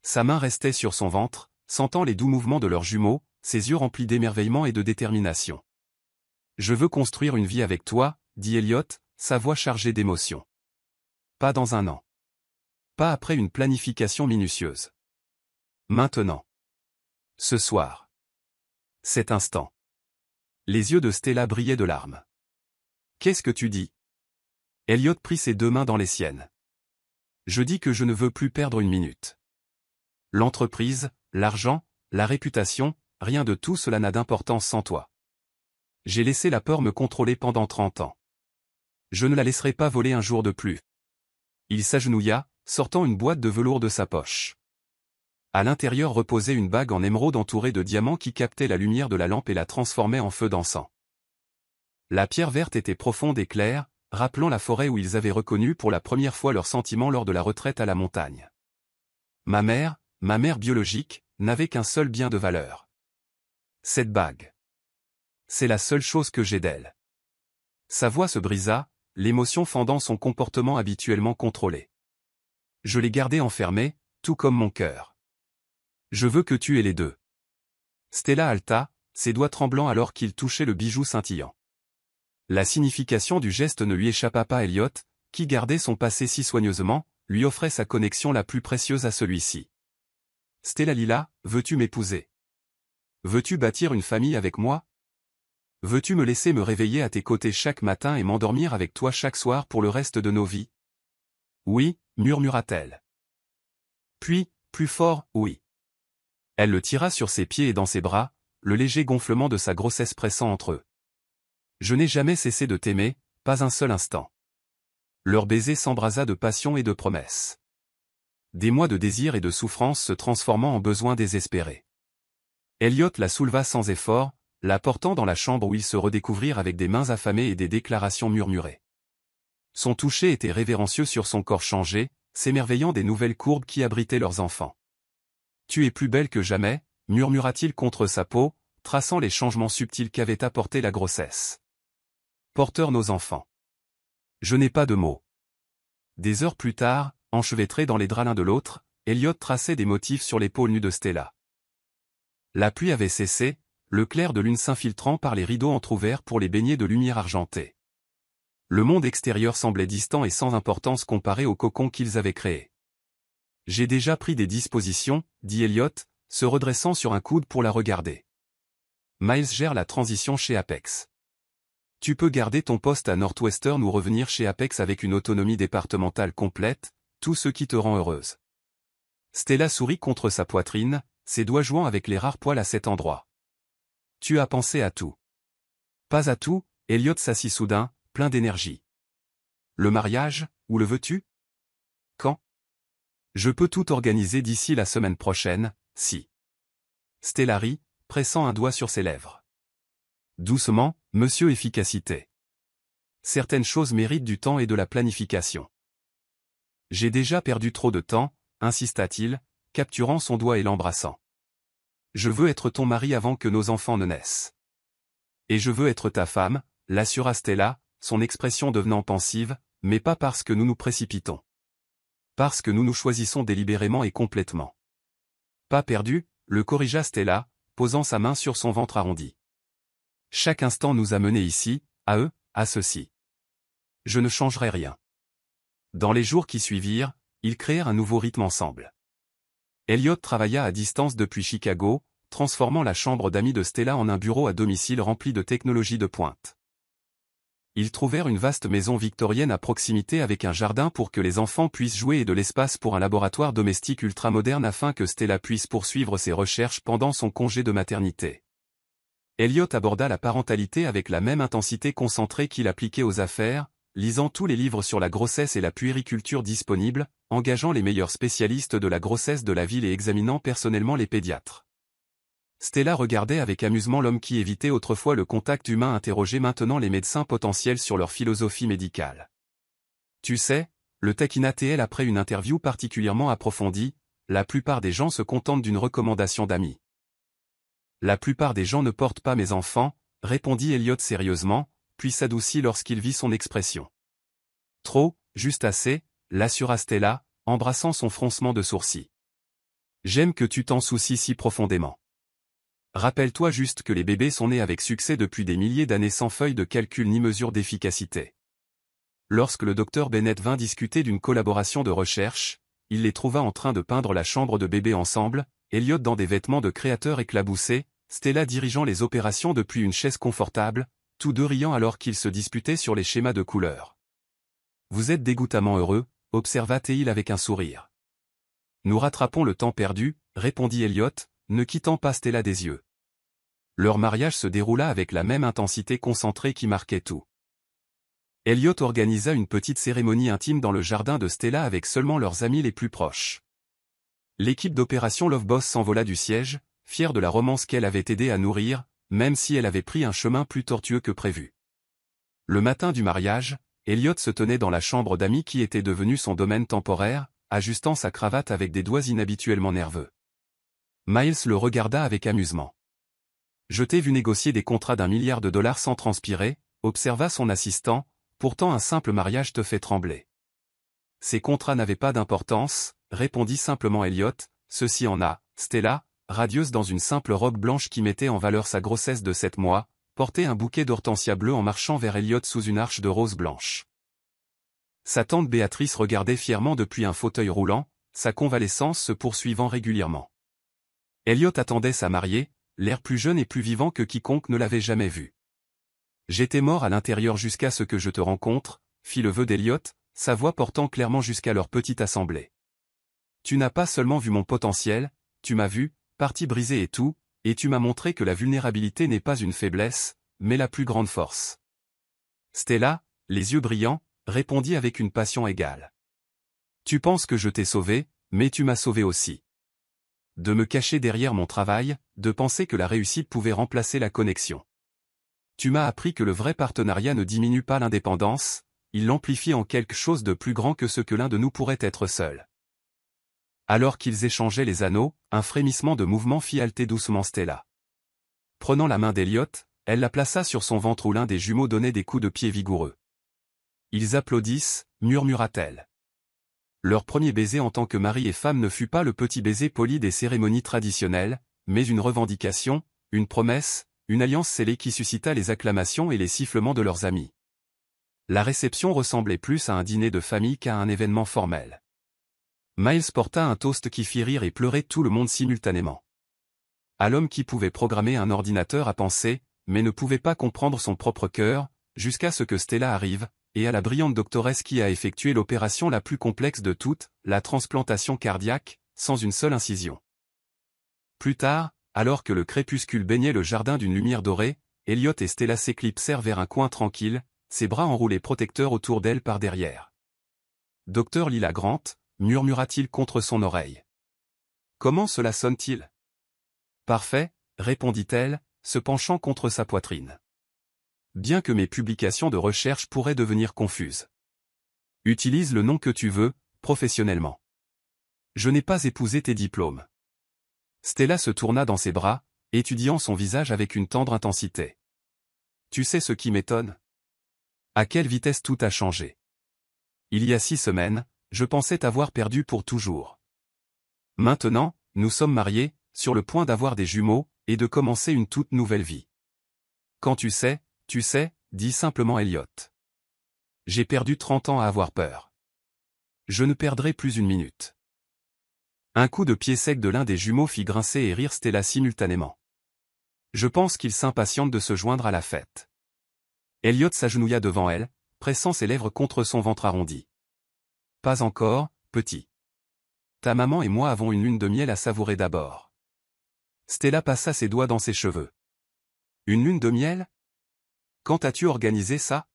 Sa main restait sur son ventre, sentant les doux mouvements de leurs jumeaux, ses yeux remplis d'émerveillement et de détermination. « Je veux construire une vie avec toi, » dit Elliot, sa voix chargée d'émotion. « Pas dans un an. Pas après une planification minutieuse. Maintenant. Ce soir. Cet instant. » Les yeux de Stella brillaient de larmes. « Qu'est-ce que tu dis ?» Elliot prit ses deux mains dans les siennes. « Je dis que je ne veux plus perdre une minute. L'entreprise, l'argent, la réputation, rien de tout cela n'a d'importance sans toi. J'ai laissé la peur me contrôler pendant 30 ans. Je ne la laisserai pas voler un jour de plus. » Il s'agenouilla, sortant une boîte de velours de sa poche. À l'intérieur reposait une bague en émeraude entourée de diamants qui captaient la lumière de la lampe et la transformaient en feu dansant. La pierre verte était profonde et claire, rappelant la forêt où ils avaient reconnu pour la première fois leurs sentiments lors de la retraite à la montagne. Ma mère biologique, n'avait qu'un seul bien de valeur. Cette bague. C'est la seule chose que j'ai d'elle. Sa voix se brisa, l'émotion fendant son comportement habituellement contrôlé. Je l'ai gardée enfermée, tout comme mon cœur. Je veux que tu aies les deux. Stella halta, ses doigts tremblants alors qu'il touchait le bijou scintillant. La signification du geste ne lui échappa pas à Elliot, qui gardait son passé si soigneusement, lui offrait sa connexion la plus précieuse à celui-ci. Stella Lila, veux-tu m'épouser? Veux-tu bâtir une famille avec moi? Veux-tu me laisser me réveiller à tes côtés chaque matin et m'endormir avec toi chaque soir pour le reste de nos vies? Oui, murmura-t-elle. Puis, plus fort, oui. Elle le tira sur ses pieds et dans ses bras, le léger gonflement de sa grossesse pressant entre eux. Je n'ai jamais cessé de t'aimer, pas un seul instant. Leur baiser s'embrasa de passion et de promesses. Des mois de désir et de souffrance se transformant en besoins désespérés. Elliot la souleva sans effort, la portant dans la chambre où ils se redécouvrirent avec des mains affamées et des déclarations murmurées. Son toucher était révérencieux sur son corps changé, s'émerveillant des nouvelles courbes qui abritaient leurs enfants. « Tu es plus belle que jamais », murmura-t-il contre sa peau, traçant les changements subtils qu'avait apporté la grossesse. « Porteur nos enfants. » Je n'ai pas de mots. Des heures plus tard, enchevêtrés dans les draps l'un de l'autre, Elliot traçait des motifs sur l'épaule nue de Stella. La pluie avait cessé, le clair de lune s'infiltrant par les rideaux entr'ouverts pour les baigner de lumière argentée. Le monde extérieur semblait distant et sans importance comparé au cocon qu'ils avaient créé. « J'ai déjà pris des dispositions, » dit Elliot, se redressant sur un coude pour la regarder. Miles gère la transition chez Apex. Tu peux garder ton poste à Northwestern ou revenir chez Apex avec une autonomie départementale complète, tout ce qui te rend heureuse. Stella sourit contre sa poitrine, ses doigts jouant avec les rares poils à cet endroit. Tu as pensé à tout. Pas à tout, Elliot s'assit soudain, plein d'énergie. Le mariage, où le veux-tu? Quand? Je peux tout organiser d'ici la semaine prochaine, si. Stella rit, pressant un doigt sur ses lèvres. Doucement, monsieur Efficacité. Certaines choses méritent du temps et de la planification. J'ai déjà perdu trop de temps, insista-t-il, capturant son doigt et l'embrassant. Je veux être ton mari avant que nos enfants ne naissent. Et je veux être ta femme, l'assura Stella, son expression devenant pensive, mais pas parce que nous nous précipitons. Parce que nous nous choisissons délibérément et complètement. Pas perdu, le corrigea Stella, posant sa main sur son ventre arrondi. Chaque instant nous a menés ici, à eux, à ceci. Je ne changerai rien. Dans les jours qui suivirent, ils créèrent un nouveau rythme ensemble. Elliot travailla à distance depuis Chicago, transformant la chambre d'amis de Stella en un bureau à domicile rempli de technologies de pointe. Ils trouvèrent une vaste maison victorienne à proximité avec un jardin pour que les enfants puissent jouer et de l'espace pour un laboratoire domestique ultramoderne afin que Stella puisse poursuivre ses recherches pendant son congé de maternité. Elliot aborda la parentalité avec la même intensité concentrée qu'il appliquait aux affaires, lisant tous les livres sur la grossesse et la puériculture disponibles, engageant les meilleurs spécialistes de la grossesse de la ville et examinant personnellement les pédiatres. Stella regardait avec amusement l'homme qui évitait autrefois le contact humain interrogeait maintenant les médecins potentiels sur leur philosophie médicale. Tu sais, le taquina-t-elle après une interview particulièrement approfondie, la plupart des gens se contentent d'une recommandation d'amis. La plupart des gens ne portent pas mes enfants, répondit Elliot sérieusement, puis s'adoucit lorsqu'il vit son expression. Trop, juste assez, l'assura Stella, embrassant son froncement de sourcils. J'aime que tu t'en soucies si profondément. Rappelle-toi juste que les bébés sont nés avec succès depuis des milliers d'années sans feuille de calcul ni mesure d'efficacité. Lorsque le docteur Bennett vint discuter d'une collaboration de recherche, il les trouva en train de peindre la chambre de bébé ensemble, Elliot dans des vêtements de créateur éclaboussés, Stella dirigeant les opérations depuis une chaise confortable, tous deux riant alors qu'ils se disputaient sur les schémas de couleurs. Vous êtes dégoûtamment heureux, observa Teil avec un sourire. Nous rattrapons le temps perdu, répondit Elliot, ne quittant pas Stella des yeux. Leur mariage se déroula avec la même intensité concentrée qui marquait tout. Elliot organisa une petite cérémonie intime dans le jardin de Stella avec seulement leurs amis les plus proches. L'équipe d'opération Love Boss s'envola du siège, fière de la romance qu'elle avait aidé à nourrir, même si elle avait pris un chemin plus tortueux que prévu. Le matin du mariage, Elliot se tenait dans la chambre d'amis qui était devenue son domaine temporaire, ajustant sa cravate avec des doigts inhabituellement nerveux. Miles le regarda avec amusement. « Je t'ai vu négocier des contrats d'1 milliard de dollars sans transpirer, observa son assistant, pourtant un simple mariage te fait trembler. Ces contrats n'avaient pas d'importance, répondit simplement Elliot, ceci en a, Stella, radieuse dans une simple robe blanche qui mettait en valeur sa grossesse de 7 mois, portait un bouquet d'hortensias bleues en marchant vers Elliot sous une arche de roses blanches. Sa tante Béatrice regardait fièrement depuis un fauteuil roulant, sa convalescence se poursuivant régulièrement. Elliot attendait sa mariée, l'air plus jeune et plus vivant que quiconque ne l'avait jamais vu. J'étais mort à l'intérieur jusqu'à ce que je te rencontre, fit le vœu d'Elliot, sa voix portant clairement jusqu'à leur petite assemblée. Tu n'as pas seulement vu mon potentiel, tu m'as vu, partie brisée et tout, et tu m'as montré que la vulnérabilité n'est pas une faiblesse, mais la plus grande force. Stella, les yeux brillants, répondit avec une passion égale. Tu penses que je t'ai sauvé, mais tu m'as sauvé aussi. De me cacher derrière mon travail, de penser que la réussite pouvait remplacer la connexion. Tu m'as appris que le vrai partenariat ne diminue pas l'indépendance, il l'amplifie en quelque chose de plus grand que ce que l'un de nous pourrait être seul. Alors qu'ils échangeaient les anneaux, un frémissement de mouvement fit halter doucement Stella. Prenant la main d'Elliot, elle la plaça sur son ventre où l'un des jumeaux donnait des coups de pied vigoureux. Ils applaudissent, murmura-t-elle. Leur premier baiser en tant que mari et femme ne fut pas le petit baiser poli des cérémonies traditionnelles, mais une revendication, une promesse, une alliance scellée qui suscita les acclamations et les sifflements de leurs amis. La réception ressemblait plus à un dîner de famille qu'à un événement formel. Miles porta un toast qui fit rire et pleurer tout le monde simultanément. À l'homme qui pouvait programmer un ordinateur à penser, mais ne pouvait pas comprendre son propre cœur, jusqu'à ce que Stella arrive, et à la brillante doctoresse qui a effectué l'opération la plus complexe de toutes, la transplantation cardiaque, sans une seule incision. Plus tard, alors que le crépuscule baignait le jardin d'une lumière dorée, Elliot et Stella s'éclipsèrent vers un coin tranquille, ses bras enroulés protecteurs autour d'elle par derrière. « Docteur Lila Grant », murmura-t-il contre son oreille. « Comment cela sonne-t-il » ? « Parfait, » répondit-elle, se penchant contre sa poitrine. « Bien que mes publications de recherche pourraient devenir confuses. Utilise le nom que tu veux, professionnellement. Je n'ai pas épousé tes diplômes. » Stella se tourna dans ses bras, étudiant son visage avec une tendre intensité. « Tu sais ce qui m'étonne ? À quelle vitesse tout a changé. Il y a 6 semaines, je pensais t'avoir perdu pour toujours. Maintenant, nous sommes mariés, sur le point d'avoir des jumeaux, et de commencer une toute nouvelle vie. Quand tu sais, dit simplement Elliot. J'ai perdu 30 ans à avoir peur. Je ne perdrai plus une minute. Un coup de pied sec de l'un des jumeaux fit grincer et rire Stella simultanément. Je pense qu'il s'impatiente de se joindre à la fête. Elliot s'agenouilla devant elle, pressant ses lèvres contre son ventre arrondi. Pas encore, petit. Ta maman et moi avons une lune de miel à savourer d'abord. Stella passa ses doigts dans ses cheveux. Une lune de miel ? Quand as-tu organisé ça ?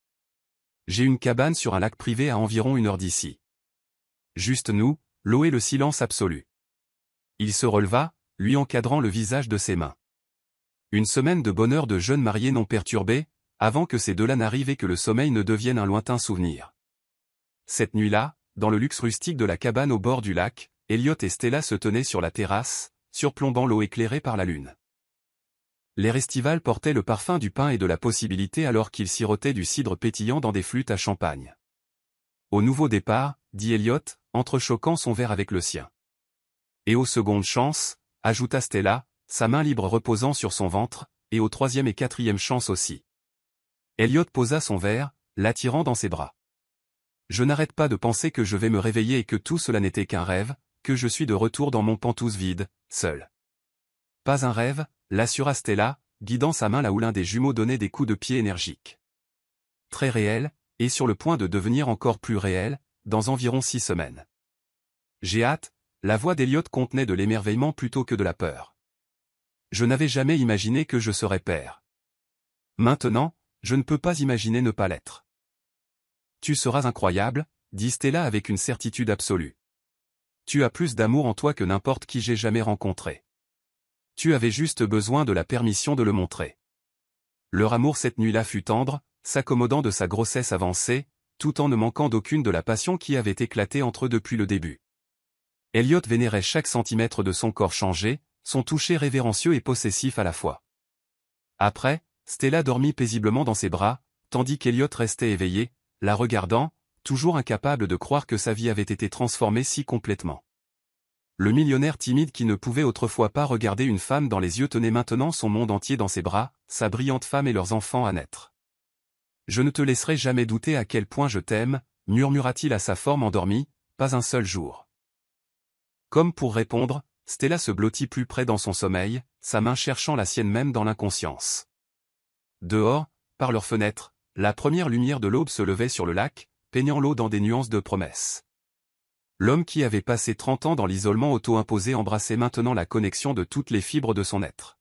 J'ai une cabane sur un lac privé à environ 1 heure d'ici. Juste nous, l'eau et le silence absolu. Il se releva, lui encadrant le visage de ses mains. Une semaine de bonheur de jeunes mariés non perturbés, avant que ces deux-là n'arrivent et que le sommeil ne devienne un lointain souvenir. Cette nuit-là, dans le luxe rustique de la cabane au bord du lac, Elliot et Stella se tenaient sur la terrasse, surplombant l'eau éclairée par la lune. L'air estival portait le parfum du pain et de la possibilité alors qu'ils sirotaient du cidre pétillant dans des flûtes à champagne. Au nouveau départ, dit Elliot, entrechoquant son verre avec le sien. Et aux secondes chances, ajouta Stella, sa main libre reposant sur son ventre, et aux troisième et quatrième chances aussi. Elliot posa son verre, l'attirant dans ses bras. Je n'arrête pas de penser que je vais me réveiller et que tout cela n'était qu'un rêve, que je suis de retour dans mon pantouse vide, seul. Pas un rêve, l'assura Stella, guidant sa main là où l'un des jumeaux donnait des coups de pied énergiques. Très réel, et sur le point de devenir encore plus réel, dans environ 6 semaines. J'ai hâte, la voix d'Elliot contenait de l'émerveillement plutôt que de la peur. Je n'avais jamais imaginé que je serais père. Maintenant, je ne peux pas imaginer ne pas l'être. Tu seras incroyable, dit Stella avec une certitude absolue. Tu as plus d'amour en toi que n'importe qui j'ai jamais rencontré. Tu avais juste besoin de la permission de le montrer. Leur amour cette nuit-là fut tendre, s'accommodant de sa grossesse avancée, tout en ne manquant d'aucune de la passion qui avait éclaté entre eux depuis le début. Elliot vénérait chaque centimètre de son corps changé, son toucher révérencieux et possessif à la fois. Après, Stella dormit paisiblement dans ses bras, tandis qu'Elliot restait éveillé, la regardant, toujours incapable de croire que sa vie avait été transformée si complètement. Le millionnaire timide qui ne pouvait autrefois pas regarder une femme dans les yeux tenait maintenant son monde entier dans ses bras, sa brillante femme et leurs enfants à naître. « Je ne te laisserai jamais douter à quel point je t'aime, murmura-t-il à sa forme endormie, pas un seul jour. Comme pour répondre, Stella se blottit plus près dans son sommeil, sa main cherchant la sienne même dans l'inconscience. Dehors, par leur fenêtre, la première lumière de l'aube se levait sur le lac, peignant l'eau dans des nuances de promesse. L'homme qui avait passé 30 ans dans l'isolement auto-imposé embrassait maintenant la connexion de toutes les fibres de son être.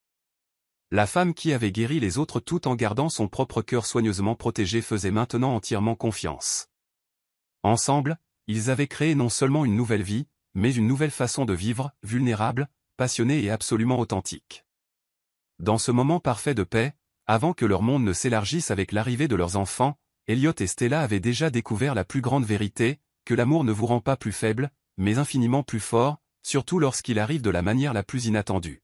La femme qui avait guéri les autres tout en gardant son propre cœur soigneusement protégé faisait maintenant entièrement confiance. Ensemble, ils avaient créé non seulement une nouvelle vie, mais une nouvelle façon de vivre, vulnérable, passionnée et absolument authentique. Dans ce moment parfait de paix, avant que leur monde ne s'élargisse avec l'arrivée de leurs enfants, Elliot et Stella avaient déjà découvert la plus grande vérité, que l'amour ne vous rend pas plus faible, mais infiniment plus fort, surtout lorsqu'il arrive de la manière la plus inattendue.